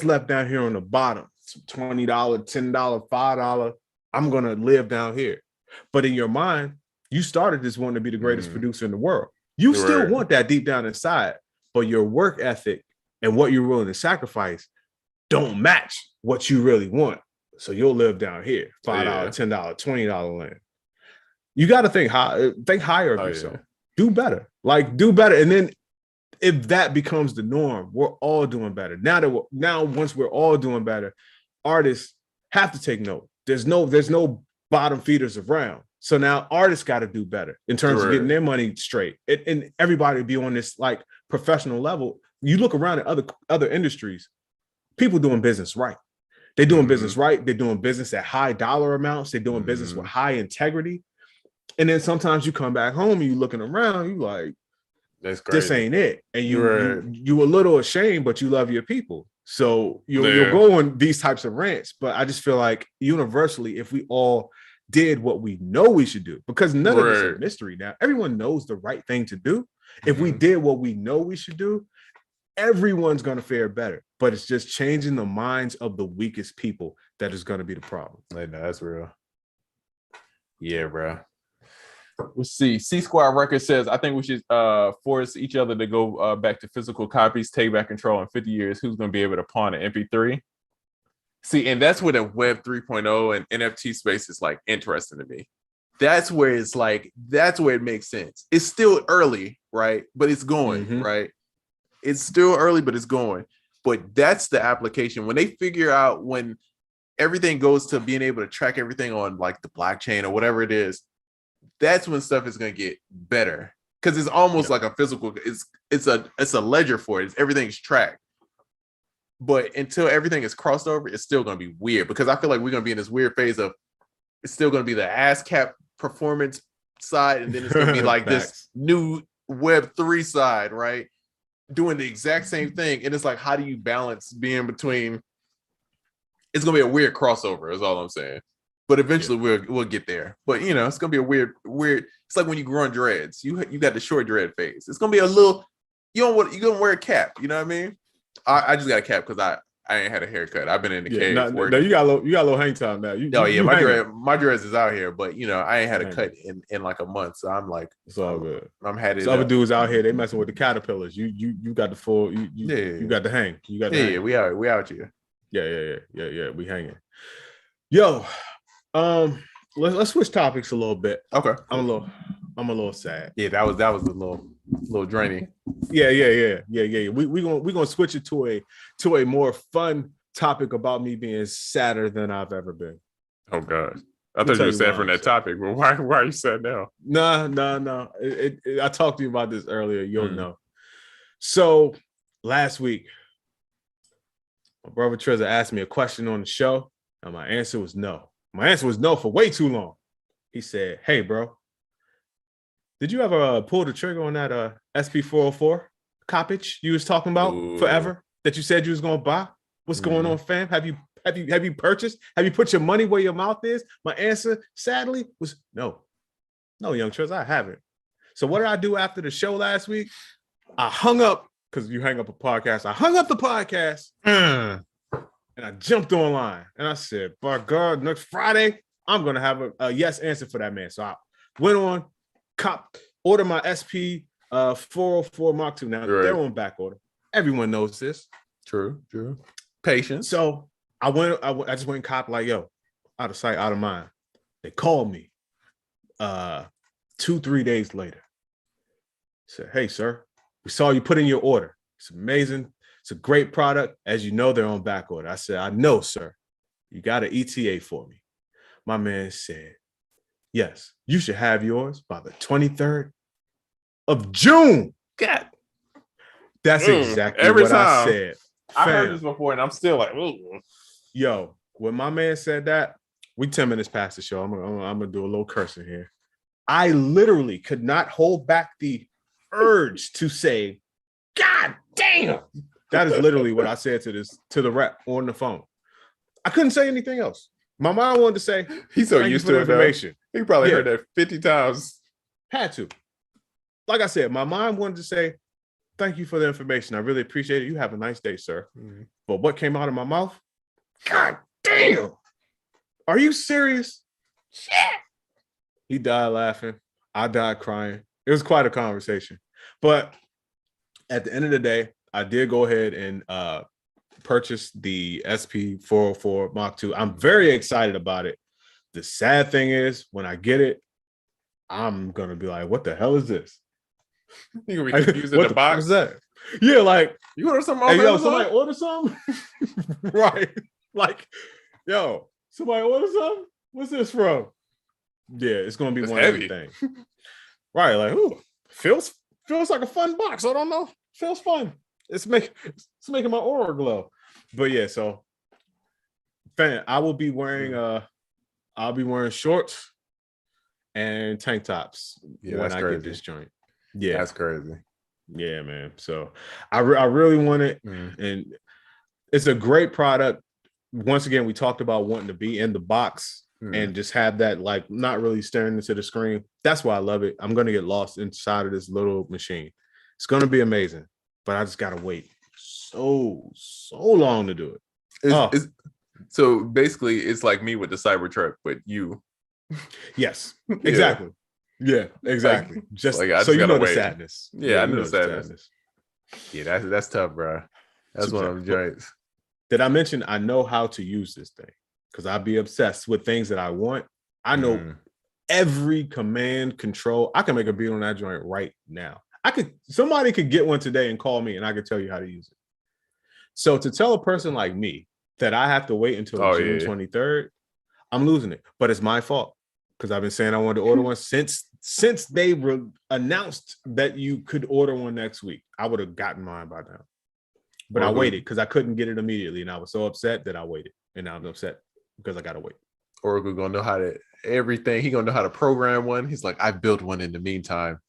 left down here on the bottom? $20, $10, $5. I'm going to live down here. But in your mind, you started this wanting to be the greatest producer in the world. You still want that deep down inside, but your work ethic and what you're willing to sacrifice don't match what you really want. So you'll live down here, $5, $10, $20 land. You got to think higher of yourself. Do better. Do better. And then if that becomes the norm, we're all doing better. Now once we're all doing better, artists have to take note. There's no bottom feeders around. So now artists got to do better in terms of getting their money straight. And everybody be on this like professional level. You look around at other industries, people doing business right. They're doing business right. They're doing business at high dollar amounts. They're doing business with high integrity. And then sometimes you come back home and you looking around, you like, that's crazy. This ain't it. And you a little ashamed, but you love your people. So you'll go on these types of rants. But I just feel like universally, if we all did what we know we should do, because none of this is a mystery now. Everyone knows the right thing to do. If we did what we know we should do, everyone's going to fare better. But it's just changing the minds of the weakest people that is going to be the problem. Like, no, that's real. Yeah, bro. Let's see. C Squad Records says, I think we should force each other to go back to physical copies, take back control in 50 years. Who's going to be able to pawn an MP3? See, and that's where the Web 3.0 and NFT space is like interesting to me. That's where it makes sense. It's still early, right? But it's going, right? It's still early, but it's going. But that's the application. When they figure out when everything goes to being able to track everything on like the blockchain or whatever it is, that's when stuff is going to get better. Because it's almost like a physical, it's a ledger for it. Everything's tracked. But until everything is crossed over, it's still going to be weird, because I feel like we're going to be in this weird phase of it's still going to be the ASCAP performance side, and then it's going to be like this new Web 3 side, right? Doing the exact same thing. And it's like, how do you balance being between? It's going to be a weird crossover, is all I'm saying. But eventually we'll get there. But you know, it's gonna be a weird. It's like when you grow on dreads. You got the short dread phase. It's gonna be a little. You gonna wear a cap. You know what I mean? I just got a cap because I ain't had a haircut. I've been in the cave. No, you got a little hang time now. My dreads is out here, but you know, I ain't had a cut in like a month. So I'm like, it's all good. I'm had it. Other dudes out here, they messing with the caterpillars. You got the full. You got the hang. You got the hang. We out here. Yeah. We hanging. Yo, let's switch topics a little bit. Okay. I'm a little sad. Yeah, that was a little draining. Yeah. We gonna switch it to a more fun topic about me being sadder than I've ever been. Oh God, I thought you were sad from that topic. Well, why are you sad now? No. I talked to you about this earlier. You'll know. So last week, my brother Trezor asked me a question on the show, and my answer was no. My answer was no for way too long. He said, "Hey, bro, did you ever pull the trigger on that SP404 coppage you was talking about forever that you said you was gonna buy? What's going on, fam? Have you purchased? Have you put your money where your mouth is?" My answer, sadly, was no. No, young Trezor, I haven't. So what did I do after the show last week? I hung up, because you hang up a podcast. I hung up the podcast and I jumped online and I said, by God, next Friday, I'm gonna have a yes answer for that man. So I went on, order my SP 404 Mark II. Now they're on back order. Everyone knows this. True. Patience. So I just went and cop like, yo, out of sight, out of mind. They called me 2-3 days later. Said, "Hey, sir, we saw you put in your order. It's amazing. It's a great product. As you know, they're on back order." I said, "I know, sir. You got an ETA for me." My man said, "Yes, you should have yours by the 23rd of June." God. That's exactly every what time. I said. I heard this before, and I'm still like, ooh. Yo, when my man said that, we 10 minutes past the show. I'm gonna do a little cursing here. I literally could not hold back the urge to say, "God damn." That is literally what I said to the rep on the phone. I couldn't say anything else. My mind wanted to say, He's so used to information. He probably heard that 50 times. Had to. Like I said, my mind wanted to say, "Thank you for the information. I really appreciate it. You have a nice day, sir." But what came out of my mouth? "God damn. Are you serious?" Shit. He died laughing. I died crying. It was quite a conversation. But at the end of the day, I did go ahead and purchase the SP404 Mark II. I'm very excited about it. The sad thing is, when I get it, I'm gonna be like, "What the hell is this?" You're gonna be confused in the box. What is that? Yeah, like, you order something. "Hey, yo, somebody order something?" Right? Like, "Yo, somebody order something? What's this from?" Yeah, it's gonna be one heavy. Of the things. Right? Like, ooh, feels like a fun box. I don't know. Feels fun. It's making my aura glow. But yeah, so fan, I will be wearing I'll be wearing shorts and tank tops when I get this joint. Yeah, that's crazy. Yeah, man. So I really want it, and it's a great product. Once again, we talked about wanting to be in the box and just have that, like, not really staring into the screen. That's why I love it. I'm gonna get lost inside of this little machine. It's gonna be amazing, but I just gotta wait so long to do it. So basically, it's like me with the Cybertruck, but you. Yes, exactly. Yeah, exactly. Like, just like, so you know wait. the sadness. Yeah, I know the sadness. Yeah, that's tough, bro. That's one of them joints. Did I mention I know how to use this thing? Because I'd be obsessed with things that I want. I know every command control. I can make a beat on that joint right now. Somebody could get one today and call me, and I could tell you how to use it. So to tell a person like me that I have to wait until June 23rd, I'm losing it. But it's my fault, because I've been saying I wanted to order one since they announced that you could order one next week. I would have gotten mine by now. But I waited because I couldn't get it immediately, and I was so upset that I waited. And now I'm upset because I gotta wait. Oracle gonna know how to everything. He gonna know how to program one. He's like, I built one in the meantime.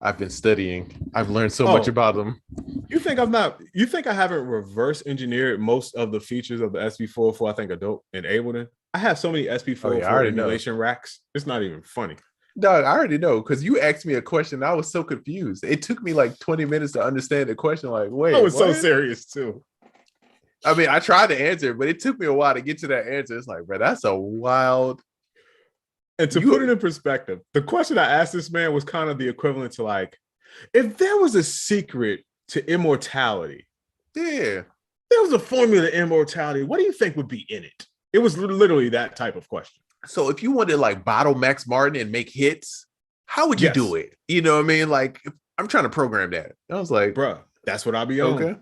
I've been studying. I've learned so much about them. You think I haven't reverse engineered most of the features of the SP404? I think are dope in Ableton. I have so many Oh, yeah, I SP404 already know. emulation racks. It's not even funny. Dog, I already know because you asked me a question. I was so confused. It took me like 20 minutes to understand the question. Like, wait, I was so what? serious too. I mean, I tried to answer it, but it took me a while to get to that answer. It's like, bro, that's a wild. And to put it in perspective, the question I asked this man was kind of the equivalent to like, if there was a secret to immortality, Yeah. there was a formula to immortality, what do you think would be in it? It was literally that type of question. So if you wanted to like bottle Max Martin and make hits, how would you do it? You know what I mean? Like, I'm trying to program that. I was like, bruh, that's what I'll be on. Okay.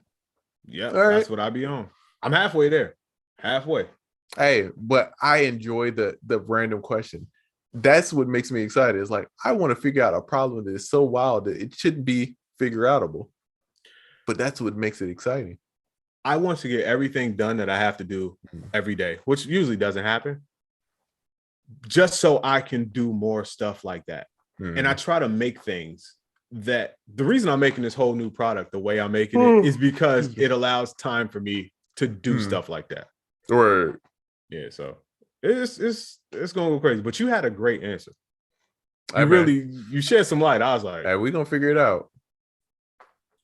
Yeah, that's what I'll be on. I'm halfway there. Halfway. Hey, but I enjoy the random question. That's what makes me excited. It's like, I want to figure out a problem that is so wild that it shouldn't be figure outable. But that's what makes it exciting. I want to get everything done that I have to do every day, which usually doesn't happen, just so I can do more stuff like that. And I try to make things that the reason I'm making this whole new product the way I'm making it is because it allows time for me to do stuff like that. Right. Yeah, so it's gonna go crazy. But you had a great answer. You shed some light. I was like, hey, we're gonna figure it out.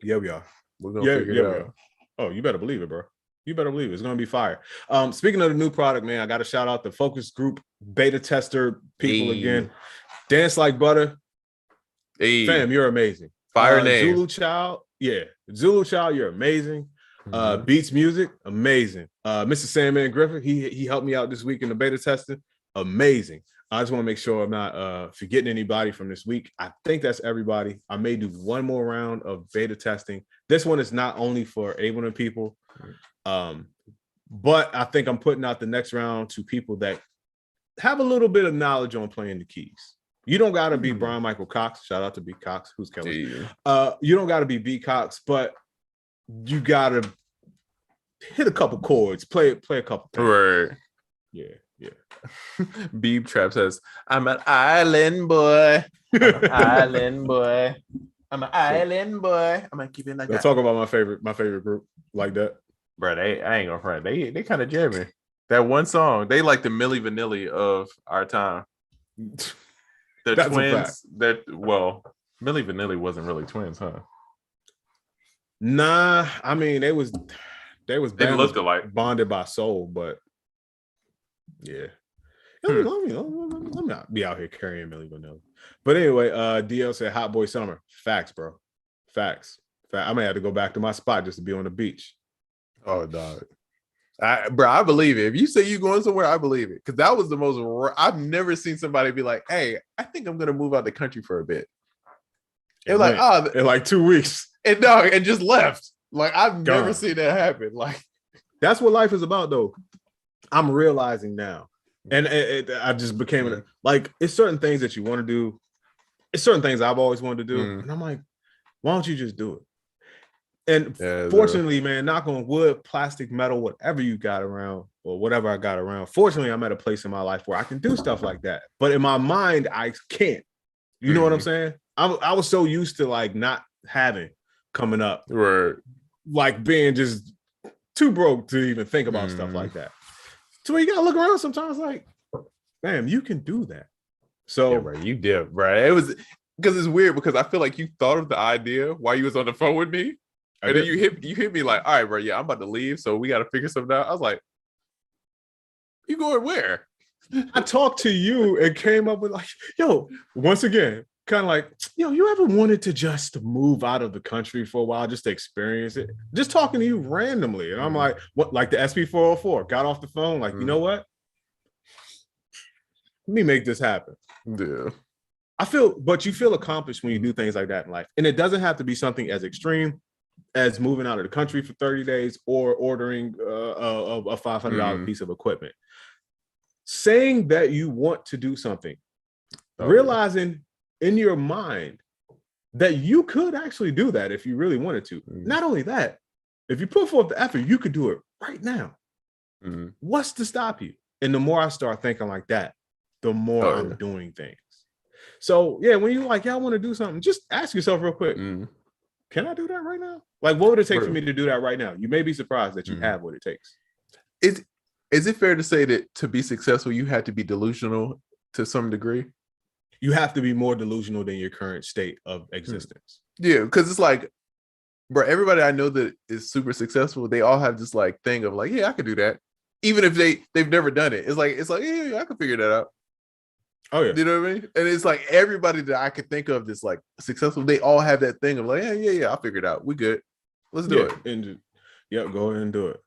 Yeah, we are. We're gonna figure it out. Oh, you better believe it, bro. You better believe it. It's gonna be fire. Speaking of the new product, man, I got to shout out the focus group beta tester people again. Dance Like Butter. Fam, you're amazing. Fire name. Zulu Child. Yeah. Zulu Child, you're amazing. Beats Music, amazing. Mr. Sandman Griffith, he helped me out this week in the beta testing. Amazing. I just want to make sure I'm not forgetting anybody from this week. I think that's everybody. I may do one more round of beta testing. This one is not only for Ableton people, but I think I'm putting out the next round to people that have a little bit of knowledge on playing the keys. You don't got to be Brian Michael Cox. Shout out to B Cox, who's Kelly. You don't got to be B Cox, but you got to hit a couple chords, play a couple things. Right. Yeah. Beeb Trap says, I'm an island boy. I'm an island boy. I'm an island boy. I'm gonna keep it like that. Talk about my favorite group like that. Bro, I ain't gonna front. They kind of jamming. That one song, they like the Milli Vanilli of our time. The twins that Milli Vanilli wasn't really twins, huh? Nah, I mean they looked alike, bonded by soul, but yeah. Let me not be out here carrying Milli Vanilli. But anyway, DL said Hot Boy Summer. Facts, bro. Facts. I may have to go back to my spot just to be on the beach. Oh, dog. I believe it. If you say you're going somewhere, I believe it. Because that was the most I've never seen somebody be like, hey, I think I'm gonna move out the country for a bit. They're like, in like 2 weeks. And just left. Like, I've never seen that happen. Like, that's what life is about, though. I'm realizing now. And I just became like, it's certain things that you want to do. It's certain things I've always wanted to do. And I'm like, why don't you just do it? And fortunately, man, knock on wood, plastic, metal, whatever you got around or whatever I got around. Fortunately, I'm at a place in my life where I can do stuff like that. But in my mind, I can't. You know what I'm saying? I was so used to like not having coming up. Right. Like being just too broke to even think about stuff like that. So you gotta look around sometimes like, man, you can do that. So yeah, bro, you did, bro. It was because it's weird because I feel like you thought of the idea while you was on the phone with me. And then you hit me like, all right, bro, yeah, I'm about to leave. So we gotta figure something out. I was like, you going where? I talked to you and came up with like, yo, once again, kind of like, yo, you ever wanted to just move out of the country for a while, just to experience it? Just talking to you randomly. And I'm like, what, like the SP404, got off the phone, like, you know what? Let me make this happen. Yeah. But you feel accomplished when you do things like that in life. And it doesn't have to be something as extreme as moving out of the country for 30 days or ordering a $500 piece of equipment. Saying that you want to do something, realizing in your mind that you could actually do that if you really wanted to. Not only that, if you put forth the effort, you could do it right now. What's to stop you? And the more I start thinking like that, the more I'm doing things. So yeah, when you like, I want to do something, just ask yourself real quick, can I do that right now? Like, what would it take for me to do that right now? You may be surprised that you have what it takes. Is it fair to say that to be successful, you had to be delusional to some degree? You have to be more delusional than your current state of existence. Yeah, because it's like, bro, everybody I know that is super successful, they all have this like thing of like, yeah, I could do that. Even if they've never done it. It's like, yeah, I can figure that out. Oh yeah. You know what I mean? And it's like everybody that I could think of that's like successful, they all have that thing of like, yeah, I'll figure it out. We good. Let's do it. And go ahead and do it.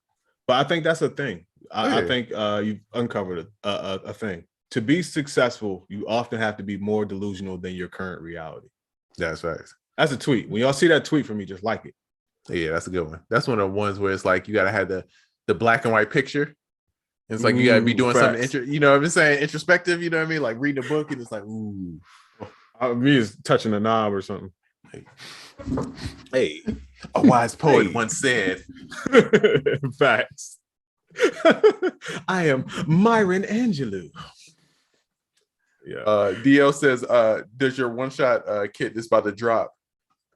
But I think that's a thing. I think you've uncovered a thing. To be successful, you often have to be more delusional than your current reality. That's right. That's a tweet. When y'all see that tweet from me, just like it. Yeah, that's a good one. That's one of the ones where it's like you gotta have the black and white picture. It's like you gotta be doing something, you know what I'm saying, introspective, you know what I mean? Like reading a book and it's like, ooh. Me is touching a knob or something. Hey. A wise poet once said. Facts. I am Myron Angelou. Yeah. DL says, does your one-shot kit that's about to drop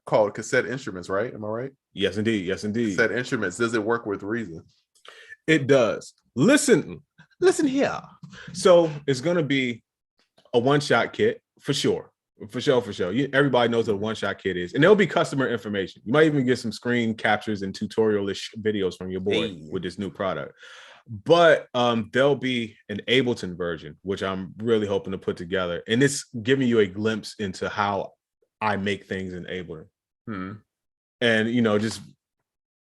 called Cassette Instruments, right? Am I right? Yes, indeed. Yes, indeed. Cassette Instruments. Does it work with reason? It does. Listen here. So it's gonna be a one-shot kit for sure. For sure. Everybody knows what a one-shot kit is, and there'll be customer information. You might even get some screen captures and tutorial-ish videos from your boy with this new product. But there'll be an Ableton version, which I'm really hoping to put together, and it's giving you a glimpse into how I make things in Ableton. And just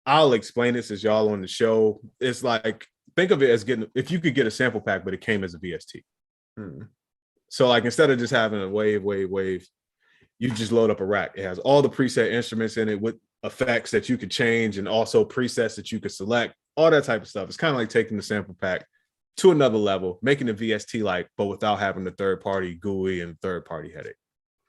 I'll explain this as y'all on the show. It's like, think of it as if you could get a sample pack, but it came as a VST. So like instead of just having a wave, you just load up a rack. It has all the preset instruments in it with effects that you could change and also presets that you could select, all that type of stuff. It's kind of like taking the sample pack to another level, making a VST like, but without having the third party GUI and third party headache.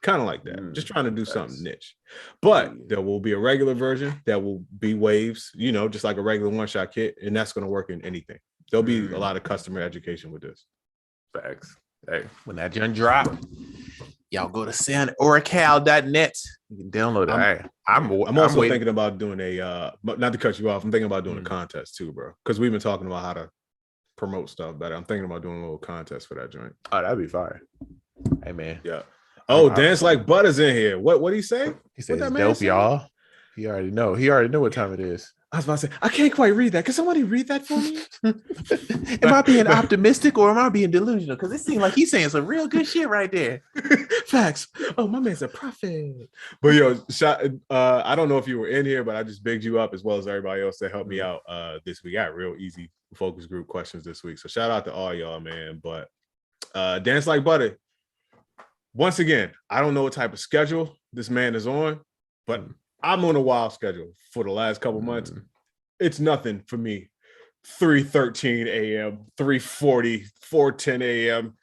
Kind of like that. Just trying to do something niche. But there will be a regular version that will be waves, just like a regular one-shot kit, and that's going to work in anything. There'll be a lot of customer education with this. Facts. Hey, when that joint drop, y'all go to soundoracal.net. You can download it. I'm also thinking about doing not to cut you off, I'm thinking about doing a contest too, bro. Because we've been talking about how to promote stuff better. I'm thinking about doing a little contest for that joint. Oh, that'd be fire. Hey man. Yeah. Oh, Dance Like Butter's in here. What he say? He said it's dope, y'all. He already know what time it is. I was about to say, I can't quite read that. Can somebody read that for me? Am I being optimistic or am I being delusional? Because it seems like he's saying some real good shit right there. Facts. Oh, my man's a prophet. But I don't know if you were in here, but I just bigged you up as well as everybody else that helped me out this week. I got real easy focus group questions this week. So shout out to all y'all, man. But Dance Like Butter. Once again, I don't know what type of schedule this man is on, but I'm on a wild schedule for the last couple months. It's nothing for me. 3:13 a.m., 3:40, 4:10 a.m.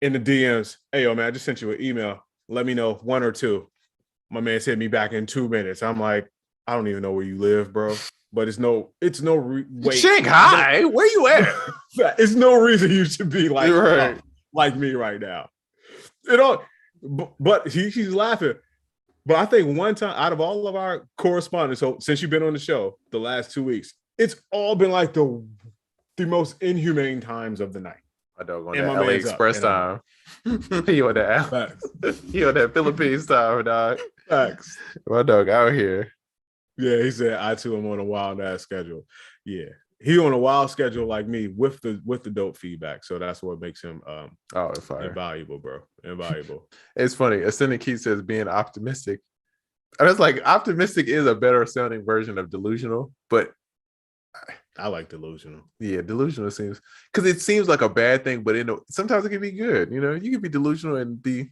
in the DMs. Hey, yo, man, I just sent you an email. Let me know, 1 or 2. My man's hit me back in 2 minutes. I'm like, I don't even know where you live, bro. But wait. Shanghai, where you at? It's no reason you should be like me right now. But he's laughing. But I think one time out of all of our correspondence, so since you've been on the show the last 2 weeks, it's all been like the most inhumane times of the night. My dog on that LA Express time. He on that Philippines time, dog. Facts. My dog out here. Yeah, he said I too am on a wild ass schedule. Yeah. He on a wild schedule like me with the dope feedback. So that's what makes him invaluable, bro. Invaluable. It's funny. Ascendant Keith says being optimistic. And it's like optimistic is a better sounding version of delusional, but I like delusional. Yeah, delusional seems because it seems like a bad thing, but sometimes it can be good. You can be delusional and be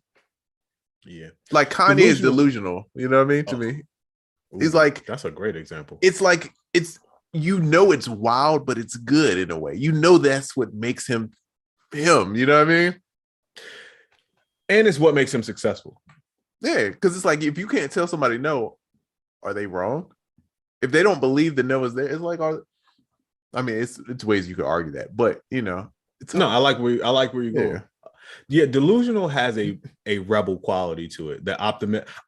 like Kanye is delusional. You know what I mean? To me, he's like that's a great example. It's like it's wild, but it's good in a way. That's what makes him. You know what I mean? And it's what makes him successful. Yeah, because it's like if you can't tell somebody no, are they wrong? If they don't believe the no is there, it's like, it's ways you could argue that, but I like where you go. Yeah, delusional has a rebel quality to it. The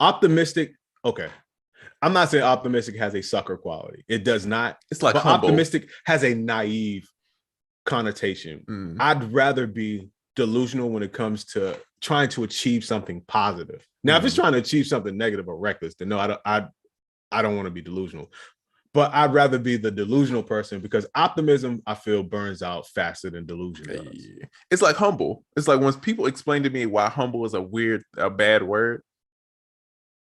optimistic. Okay, I'm not saying optimistic has a sucker quality. It does not. It's like optimistic has a naive connotation. I'd rather be delusional when it comes to trying to achieve something positive. Now, if it's trying to achieve something negative or reckless, then no, I don't want to be delusional. But I'd rather be the delusional person because optimism, I feel, burns out faster than delusion does. It's like humble. It's like when people explain to me why humble is a bad word.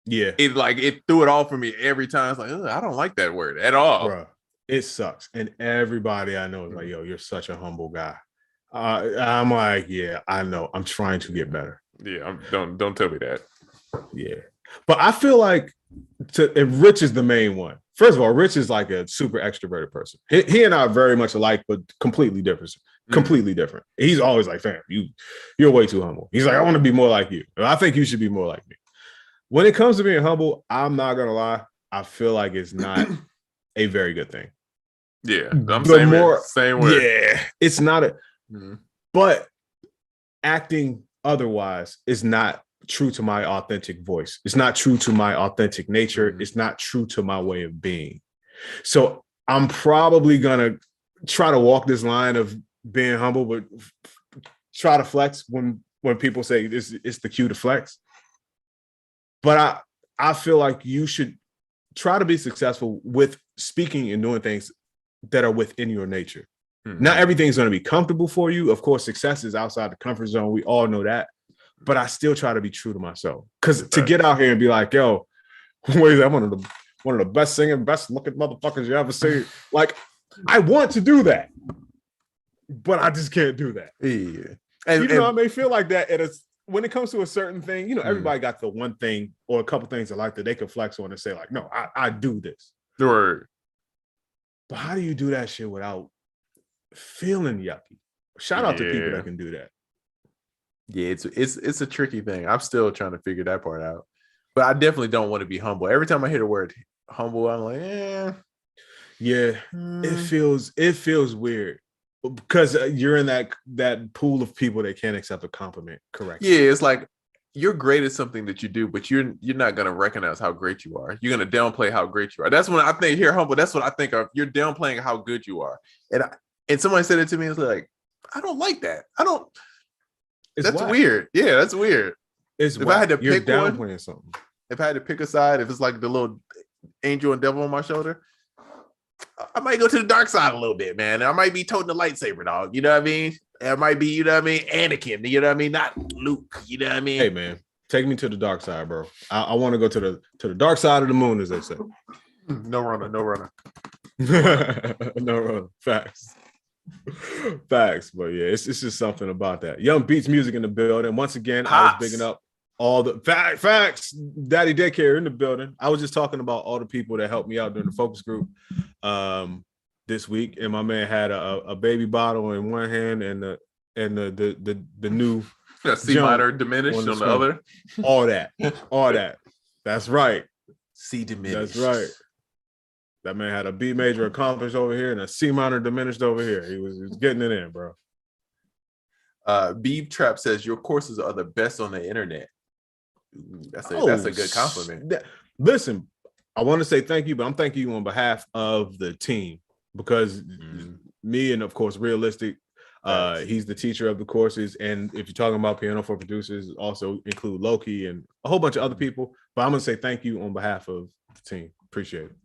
Yeah, it threw it off for me every time. It's like, I don't like that word at all. Bruh, it sucks. And everybody I know is like, yo, you're such a humble guy. I'm like, yeah, I know. I'm trying to get better. Yeah, don't tell me that. Yeah, but I feel like Rich is the main one. First of all, Rich is like a super extroverted person. He and I are very much alike, but completely different. Completely different. He's always like, fam, you're way too humble. He's like, I want to be more like you. I think you should be more like me. When it comes to being humble, I'm not gonna lie. I feel like it's not a very good thing. Yeah, I'm same way. Yeah, it's not but acting otherwise is not true to my authentic voice. It's not true to my authentic nature. It's not true to my way of being. So I'm probably gonna try to walk this line of being humble, but try to flex when people say it's the cue to flex. But I feel like you should try to be successful with speaking and doing things that are within your nature. Not everything's going to be comfortable for you. Of course, success is outside the comfort zone. We all know that. But I still try to be true to myself. Because to get out here and be like, yo, wait, I'm one of the best singing, best looking motherfuckers you ever see. Like, I want to do that. But I just can't do that. Yeah. And I may feel like that when it comes to a certain thing, everybody got the one thing or a couple things that they can flex on and say, like, no, I do this. Right. But how do you do that shit without feeling yucky? Shout out to people that can do that. Yeah, it's a tricky thing. I'm still trying to figure that part out. But I definitely don't want to be humble. Every time I hear the word humble, I'm like, yeah. It feels weird. Because you're in that pool of people that can't accept a compliment correctly. Yeah, it's like you're great at something that you do, but you're not gonna recognize how great you are. You're gonna downplay how great you are. That's when I think here humble. That's what I think of. You're downplaying how good you are. And somebody said it to me. It's like, I don't like that. That's whack. Weird. Yeah, that's weird. If I had to you're pick downplaying something. If I had to pick a side, if it's like the little angel and devil on my shoulder, I might go to the dark side a little bit, man. I might be toting the lightsaber, dog. You know what I mean? It might be, Anakin. You know what I mean? Not Luke. You know what I mean? Hey, man, take me to the dark side, bro. I want to go to the dark side of the moon, as they say. No runner. No runner. Facts. But yeah, it's just something about that. Young Beats Music in the building. Once again, I was bigging up all the facts. Daddy Daycare in the building. I was just talking about all the people that helped me out during the focus group this week, and my man had a baby bottle in one hand and the new C minor diminished on the other. All that. That's right. C diminished. That's right. That man had a B major accomplished over here and a C minor diminished over here. He was getting it in, bro. Beeb Trap says your courses are the best on the internet. That's a good compliment. Listen, I want to say thank you, but I'm thanking you on behalf of the team because me and of course Realistic, he's the teacher of the courses, and if you're talking about piano for producers, also include Loki and a whole bunch of other people. But I'm gonna say thank you on behalf of the team. Appreciate it.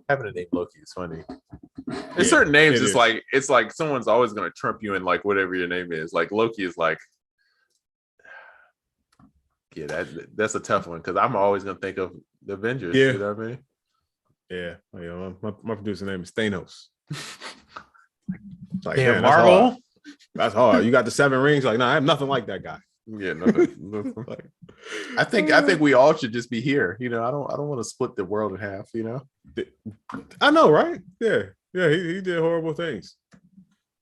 Having a name Loki is funny. There's certain names. It's like someone's always gonna trump you in like whatever your name is. Like Loki is like. Yeah, that's a tough one because I'm always gonna think of the Avengers. Yeah. You know what I mean? Yeah. My producer name is Thanos. Like, damn, Marvel. That's hard. You got the 7 rings. Like, no, I have nothing like that guy. Yeah, nothing. Like, I think we all should just be here. I don't want to split the world in half. I know, right? Yeah. He did horrible things.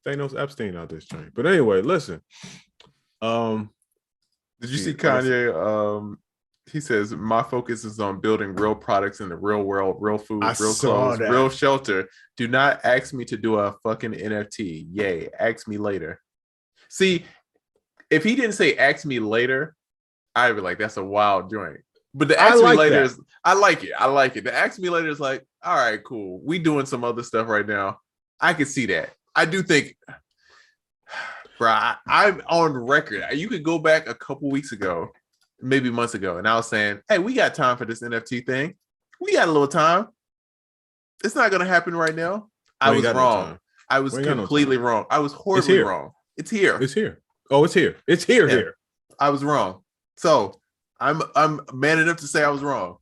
Thanos Epstein out this train. But anyway, listen. Did you see Kanye? He says, my focus is on building real products in the real world, real food, real clothes, real shelter. Do not ask me to do a fucking NFT. Yay. Ask me later. See, if he didn't say ask me later, I'd be like, that's a wild joint. But the ask me later is, I like it. The ask me later is like, all right, cool. We doing some other stuff right now. I can see that. I do think, bro, I'm on record. You could go back a couple weeks ago, maybe months ago, and I was saying, hey, we got time for this NFT thing. We got a little time. It's not gonna happen right now. I was wrong. No, I was completely wrong. I was horribly wrong. It's here. It's here. Oh, it's here. It's here. Yeah. Here. I was wrong. So I'm man enough to say I was wrong.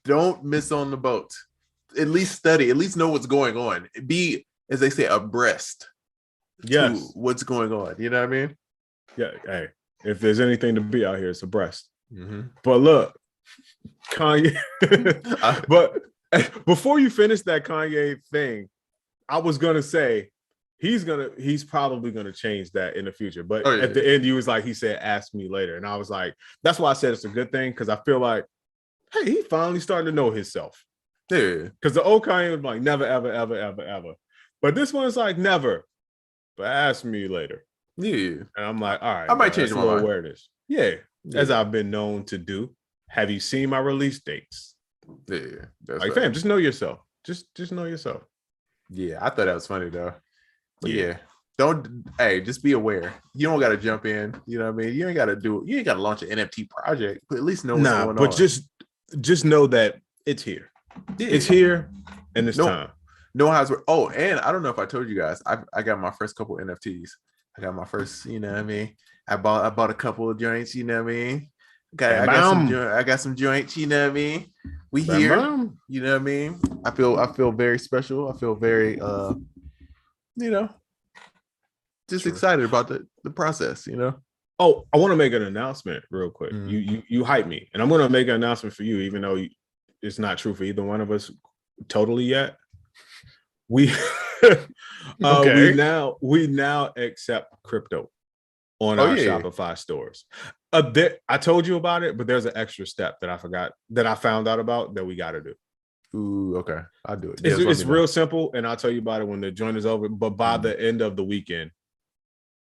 Don't miss on the boat. At least study. At least know what's going on. Be, as they say, abreast. To what's going on. You know what I mean? Yeah. Hey, if there's anything to be out here, it's abreast. Mm-hmm. But look, Kanye. But before you finish that Kanye thing, I was gonna say he's probably gonna change that in the future. But at the end, he said, "Ask me later," and I was like, that's why I said it's a good thing, because I feel like, hey, he finally starting to know himself. Yeah, because the old Kanye was like, never, ever, ever, ever, ever. But this one's like, never, but ask me later. Yeah, and I'm like, all right, I might change my mind. Awareness. Yeah, as I've been known to do. Have you seen my release dates? Yeah, that's like, fam, just know yourself. Just know yourself. Yeah, I thought that was funny though. But yeah, just be aware. You don't got to jump in. You know what I mean? You ain't got to launch an NFT project, but at least know what's going on. But just know that it's here. Yeah. It's here, and it's time. Know how it's. Oh, and I don't know if I told you guys, I got my first couple NFTs. I got my first. You know what I mean? I bought a couple of joints. You know what I mean? I got some joints, you know what I mean? We here, you know what I mean? I feel very special. I feel very just excited about the process, you know. Oh, I want to make an announcement real quick. You hype me, and I'm going to make an announcement for you, even though it's not true for either one of us totally yet. We we now accept crypto on our Shopify stores. I told you about it, but there's an extra step that I forgot, that I found out about, that we got to do. Ooh, okay. I'll do it. It's real simple, and I'll tell you about it when the joint is over. But by the end of the weekend,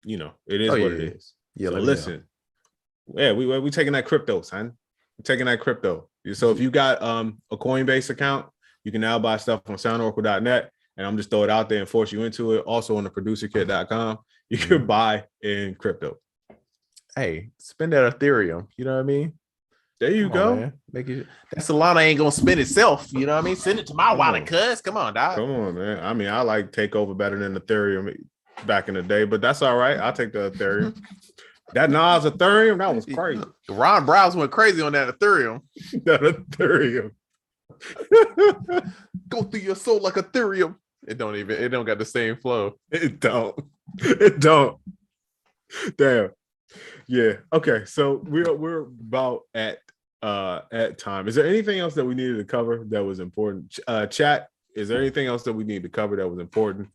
it is what it is. Yeah, so listen. Yeah, we taking that crypto, son. We're taking that crypto. So if you got a Coinbase account, you can now buy stuff on soundoracle.net, and I'm just throw it out there and force you into it. Also on the producerkit.com, you can buy in crypto. Hey, spend that Ethereum. You know what I mean? There you go. Make it. That Solana ain't gonna spend itself. You know what I mean? Send it to my wallet, cuz. Come on, dog. Come on, man. I mean, I like Takeover better than Ethereum back in the day, but that's all right. I'll take the Ethereum. That Nas Ethereum, that was crazy. Ron Browse went crazy on that Ethereum. That Ethereum. Go through your soul like Ethereum. It don't got the same flow. It don't. Damn. Yeah. Okay. So we're about at time. Is there anything else that we needed to cover that was important? Chat, is there anything else that we need to cover that was important?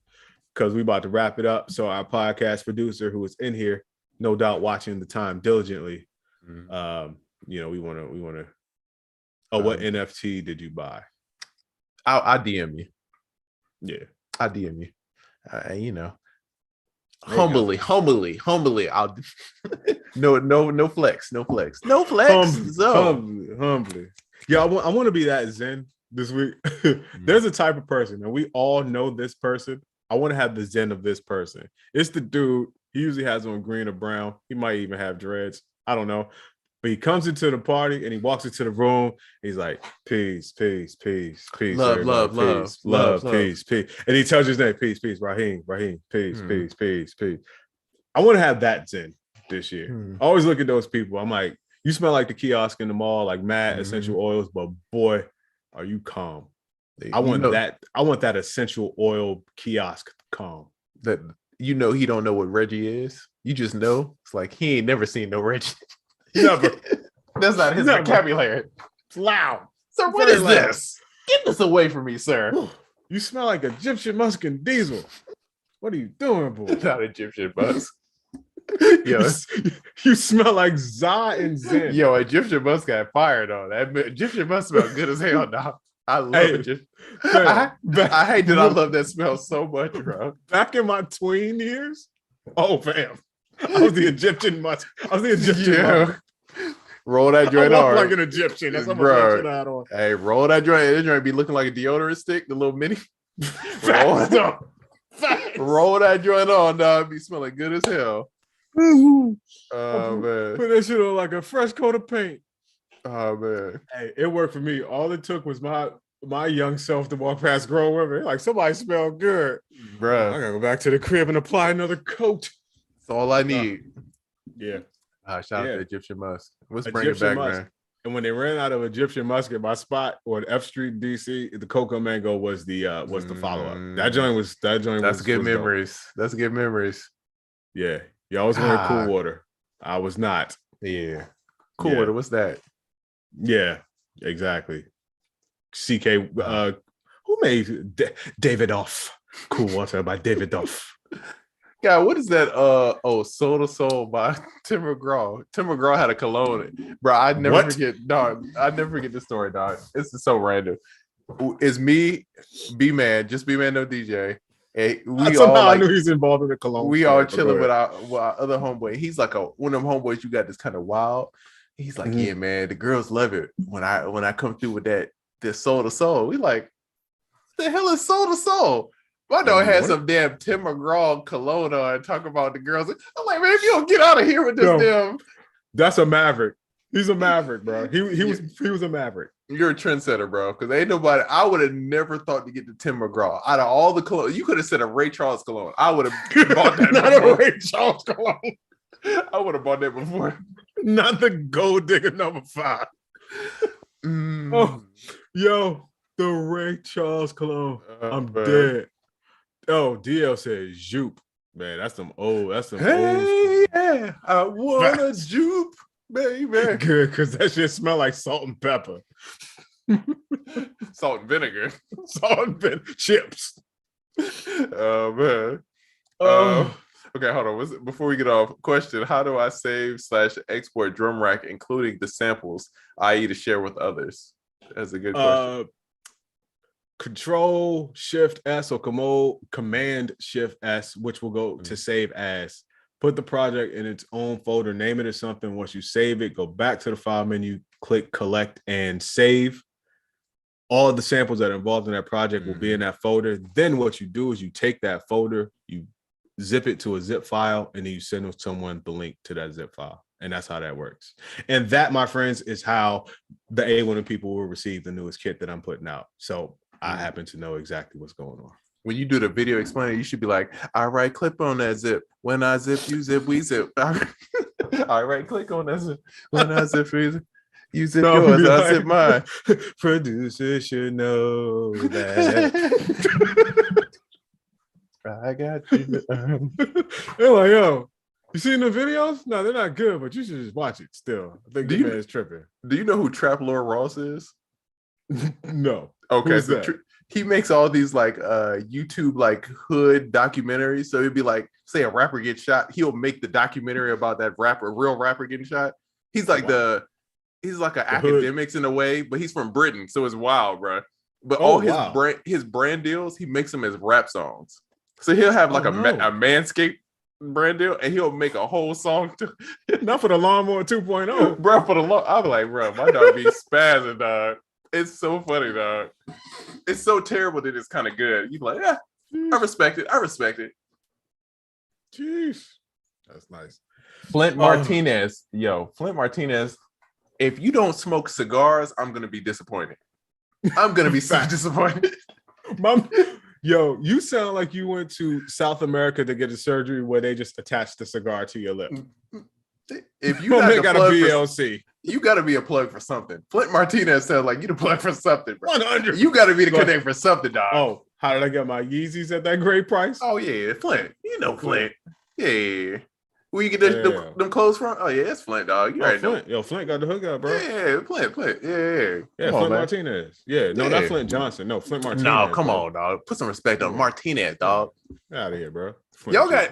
Because we're about to wrap it up. So our podcast producer, who is in here, no doubt watching the time diligently, we want to. Oh, what NFT did you buy? I DM you. Yeah, I DM you. Humbly. I'll no flex. Humbly. Yeah, I want to be that Zen this week. There's a type of person, and we all know this person. I want to have the Zen of this person. It's the dude. He usually has on green or brown. He might even have dreads. I don't know. But he comes into the party and he walks into the room. He's like, peace, peace, peace, peace. Love, peace, peace. And he tells his name, peace, peace, Raheem, peace, peace, peace, peace. I want to have that Zen this year. I always look at those people. I'm like, you smell like the kiosk in the mall, like mad essential oils, but boy, are you calm. I want that essential oil kiosk calm. That he don't know what Reggie is. You just know. It's like he ain't never seen no Reggie. Never. That's not his vocabulary. It's loud. Sir, what is this? Get this away from me, sir. You smell like Egyptian musk and diesel. What are you doing, boy? Not Egyptian musk. Yo, you smell like Za and Zen. Yo, Egyptian musk got fired on that. Egyptian musk smell good as hell now. I love Egyptian. I hate that I love that smell so much, bro. Back in my tween years, fam. I was the Egyptian musk. Musk. Roll that joint hard. Like an Egyptian. That's what I'm on. Hey, roll that joint. That joint be looking like a deodorant stick, the little mini. Roll it up. Facts. Roll that joint on, dog. Be smelling good as hell. Oh man. Put that shit on like a fresh coat of paint. Oh man. Hey, it worked for me. All it took was my young self to walk past grown women. Like, somebody smelled good. Bruh. I gotta go back to the crib and apply another coat. That's all I need. Yeah. Shout out to Egyptian musk. Let's bring Egyptian it back, musk. man. And when they ran out of Egyptian musk at my spot on F Street, DC, the Cocoa Mango was the follow-up. That joint was That's good was memories. Dope. That's good memories. Yeah. Y'all was wearing Cool Water. I was not. Yeah. Cool Water. What's that? Yeah, exactly. CK who made David Off? Cool Water by David Off. God, what is that? Soul to Soul by Tim McGraw. Tim McGraw had a cologne, bro. I never forget, dog. I never forget this story, dog. This is so random. It's me, B Man, just B Man, no DJ. And we all I knew he's involved in the cologne. We all chilling with our other homeboy. He's like one of them homeboys you got that's kind of wild. He's like, yeah, man, the girls love it when I come through with this Soul to Soul. We like, what the hell is Soul to Soul? My dog had some damn Tim McGraw cologne on, talk about the girls. I'm like, man, if you don't get out of here with this damn. That's a maverick. He's a maverick, bro. He was a maverick. You're a trendsetter, bro. Because ain't nobody. I would have never thought to get to Tim McGraw. Out of all the cologne, you could have said a Ray Charles cologne. I would have bought that. Not a Ray Charles cologne. I would have bought that before. Not the Gold Digger #5. Oh, yo, the Ray Charles cologne. I'm dead. Oh, DL says Joop. Man, that's some old. Hey, yeah, I want a Joop, baby. Good, because that shit smell like salt and pepper. Salt and vinegar. Salt and chips. Oh, man. Okay, hold on. Before we get off, question: how do I save/export drum rack, including the samples, i.e., to share with others? That's a good question. Control Shift S or Command Shift S, which will go to save as. Put the project in its own folder, name it as something. Once you save it, go back to the file menu, click collect and save. All of the samples that are involved in that project will be in that folder. Then what you do is you take that folder, you zip it to a zip file, and then you send someone the link to that zip file. And that's how that works. And that, my friends, is how the A1 people will receive the newest kit that I'm putting out. So I happen to know exactly what's going on. When you do the video explainer, you should be like, all right, click on that zip. When I zip, you zip, we zip. All right, click on that zip. When I zip, you zip yours, I zip mine. Producers should know that. I got you. They're like, yo, you seen the videos? No, they're not good, but you should just watch it still. I think the man's tripping. Do you know who Trap Lord Ross is? No. Okay, so he makes all these like YouTube like hood documentaries. So it'd be like, say a rapper gets shot, he'll make the documentary about that real rapper getting shot. He's like he's like an academics in a way, but he's from Britain, so it's wild, bro. But his brand deals, he makes them as rap songs. So he'll have like a Manscaped brand deal, and he'll make a whole song to not for the Lawnmower 2.0, bro. For the I'll be like, bro, my dog be spazzing, dog. It's so funny, dog. It's so terrible that it's kind of good. You be like, yeah, I respect it. Jeez, that's nice. Flint Martinez, Flint Martinez. If you don't smoke cigars, I'm gonna be disappointed. I'm gonna be so disappointed. Yo, you sound like you went to South America to get a surgery where they just attached the cigar to your lip. If you got a BLC, you got to be a plug for something. Flint Martinez sounds like you the plug for something, bro. 100. You got to be the connect for something, dog. Oh, how did I get my Yeezys at that great price? Oh yeah, Flint. You know Flint. Yeah. Where you get them clothes from? Oh yeah, it's Flint, dog. You already Flint. know. Yo, Flint got the hookup, bro. Yeah, Flint. Yeah, Flint Martinez. Yeah, no, not Flint Johnson. No, Flint Martinez. No, come on, dog. Put some respect on Martinez, dog. Get out of here, bro. Y'all got.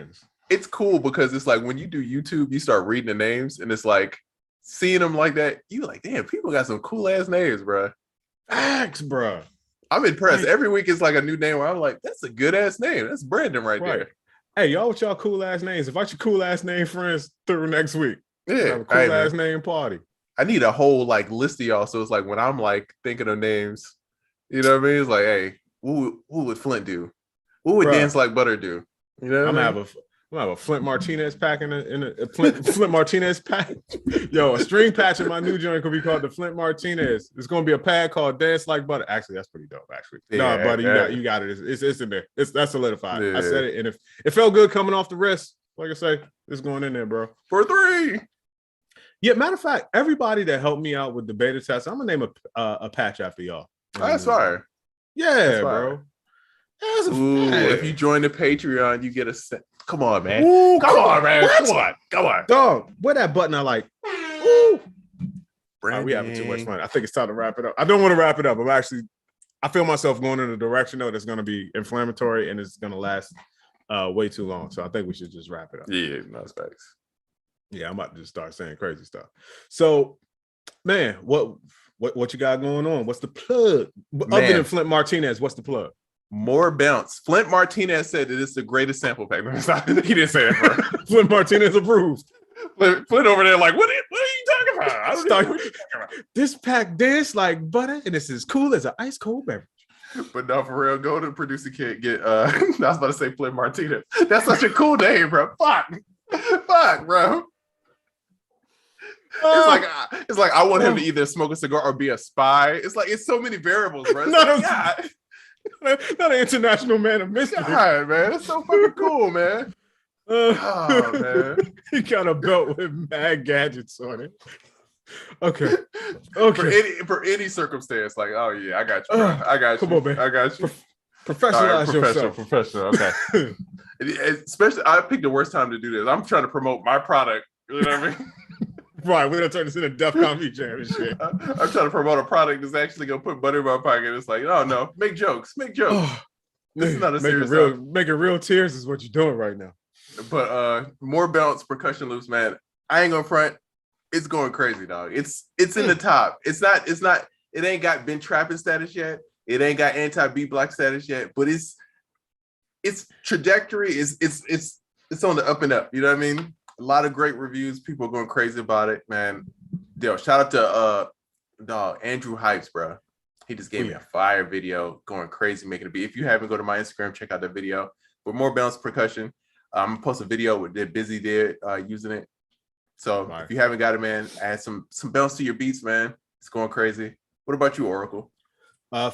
It's cool because it's like when you do YouTube, you start reading the names, and it's like seeing them like that. You like, damn, people got some cool ass names, bro. Facts, bro. I'm impressed. Every week it's like a new name where I'm like, that's a good ass name. That's Brandon right there. Hey, y'all with y'all cool ass names. Invite your cool ass name friends through next week. Yeah, have a cool ass name party. I need a whole like list of y'all. So it's like when I'm like thinking of names, you know what I mean? It's like, hey, what would Flint do? What would Bruh. Dance Like Butter do? You know, I'm gonna have a Flint Martinez pack in a Flint Martinez pack. Yo, a string patch in my new joint could be called the Flint Martinez. It's gonna be a pad called Dance Like Butter. Actually, that's pretty dope. Actually, Yeah, nah, buddy, yeah. you got it. It's in there. That's solidified. Yeah. I said it, and if it felt good coming off the wrist, like I say, it's going in there, bro. For 3. Yeah, matter of fact, everybody that helped me out with the beta test, I'm gonna name a patch after y'all. That's fire. Yeah, That's bro. fire. Ooh, If you join the Patreon, you get a set. Come on, man. Ooh, Come on, man. what? Come on. Dog, where that button I like? Ooh. Branding. We having too much fun. I think it's time to wrap it up. I don't want to wrap it up. I feel myself going in a direction though that's going to be inflammatory and it's going to last way too long. So I think we should just wrap it up. Yeah, no facts. Yeah, I'm about to just start saying crazy stuff. So, man, what you got going on? What's the plug? Other than Flint Martinez, what's the plug? More bounce. Flint Martinez said that it's the greatest sample pack. He didn't say that, bro. Flint Martinez approved. Flint over there like, what are you talking about? I don't know what you talking about. This pack dance like butter, and it's as cool as an ice cold beverage. But no, for real, go to the producer kit. Get I was about to say Flint Martinez. That's such a cool name, bro. Fuck, bro. It's like I want him to either smoke a cigar or be a spy. It's so many variables, bro. Not an international man of mystery. God, man, it's so fucking cool, man. Oh man, he got a belt with mad gadgets on it. Okay. For any circumstance, like, oh yeah, I got you, bro. I got you. Come on, man. I got you. Professionalize yourself. Professional. Okay. Especially, I picked the worst time to do this. I'm trying to promote my product. You know what I mean? Right, we're gonna turn this into Def Comedy Jam and shit. I'm trying to promote a product that's actually gonna put butter in my pocket. It's like, oh no, make jokes. Oh, this is not a serious making real tears is what you're doing right now. But more bounce percussion loops, man. I ain't gonna front. It's going crazy, dog. It's in the top. It ain't got been trapping status yet. It ain't got anti-B block status yet. But its trajectory is it's on the up and up. You know what I mean? A lot of great reviews. People are going crazy about it, man. Yo, shout out to Andrew Hypes, bro. He just gave me a fire video, going crazy, making a beat. If you haven't, go to my Instagram, check out the video. But more bounce percussion. I'm gonna post a video with the Busy did using it. So if you haven't got it, man, add some bounce to your beats, man. It's going crazy. What about you, Oracle?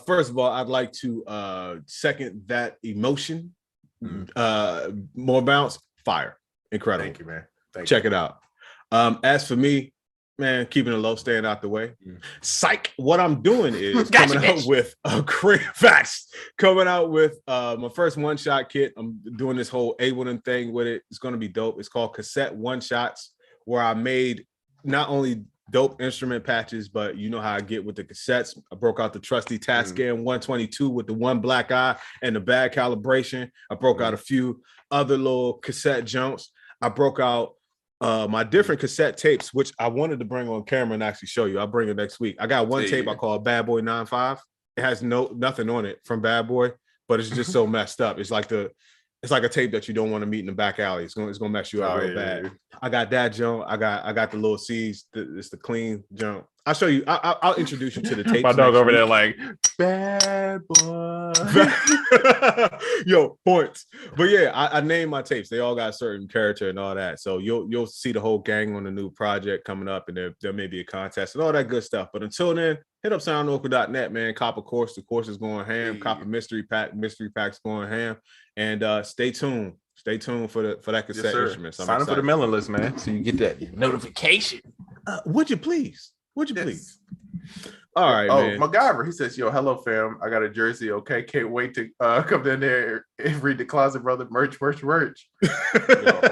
First of all, I'd like to second that emotion. More bounce, fire, incredible. Thank you, man. Check it out. As for me, man, keeping it low, staying out the way. Psych. What I'm doing is coming out with my first one-shot kit. I'm doing this whole Ableton thing with it. It's going to be dope. It's called Cassette One Shots, where I made not only dope instrument patches, but you know how I get with the cassettes. I broke out the trusty Tascam 122 with the one black eye and the bad calibration. I broke out a few other little cassette jumps. I broke out my different cassette tapes, which I wanted to bring on camera and actually show you. I'll bring it next week. I got one tape I call Bad Boy 9-5. It has nothing on it from Bad Boy, but it's just so messed up. It's like a tape that you don't want to meet in the back alley. It's gonna mess you up real bad. I got that jump. I got the little C's. It's the clean jump. I'll show you. I'll introduce you to the tape. My dog over there like bad boy. Yo, points. But yeah, I named my tapes. They all got certain character and all that. So you'll see the whole gang on the new project coming up, and there may be a contest and all that good stuff. But until then, hit up soundlocal.net, man. Cop a course. The course is going ham. Cop a mystery pack. Mystery pack's going ham. And stay tuned. Stay tuned for that cassette instrument. Sign up for the mailing list, man, so you get that notification. Would you please? Please? All right, man. MacGyver, he says, yo, hello, fam. I got a jersey, okay? Can't wait to come down there and read the Closet Brother merch. Yo,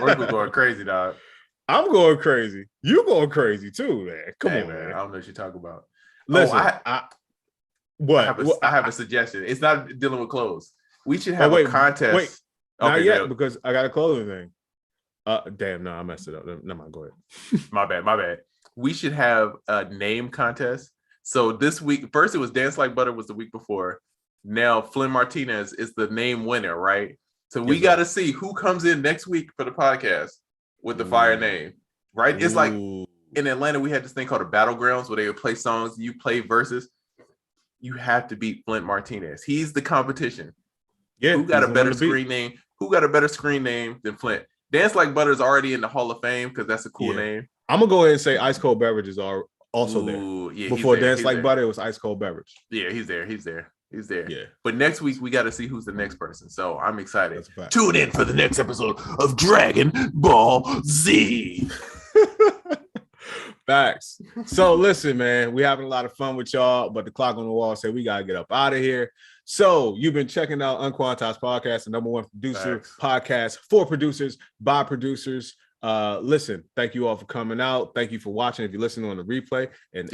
we're going crazy, dog. I'm going crazy. You going crazy, too, man. Come on, man. I don't know what you're talking about. Listen, I have a suggestion. It's not dealing with clothes. We should have a contest. Wait, not yet, because I got a clothing thing. Damn, no, I messed it up. Never mind, go ahead. My bad. We should have a name contest. So this week, first it was Dance Like Butter was the week before. Now Flynn Martinez is the name winner, right? So we got to see who comes in next week for the podcast with the fire name, right? It's like in Atlanta, we had this thing called the Battlegrounds where they would play songs, you play verses. You have to beat Flint Martinez. He's the competition. Yeah, Who got a he's better on the beat. screen name? Who got a better screen name than Flint? Dance Like Butter's already in the Hall of Fame because that's a cool Yeah. name. I'm gonna go ahead and say Ice Cold Beverages are also there. Yeah, Before he's there. Dance Like Butter, it was Ice Cold Beverage. Yeah, he's there. Yeah. But next week we got to see who's the next person. So I'm excited. That's a fact. Tune in for the next episode of Dragon Ball Z. Facts. So listen, man, we're having a lot of fun with y'all, but the clock on the wall said we gotta get up out of here. So you've been checking out Unquantized Podcast, the number one producer podcast for producers by producers. Listen, thank you all for coming out. Thank you for watching. If you're listening on the replay, and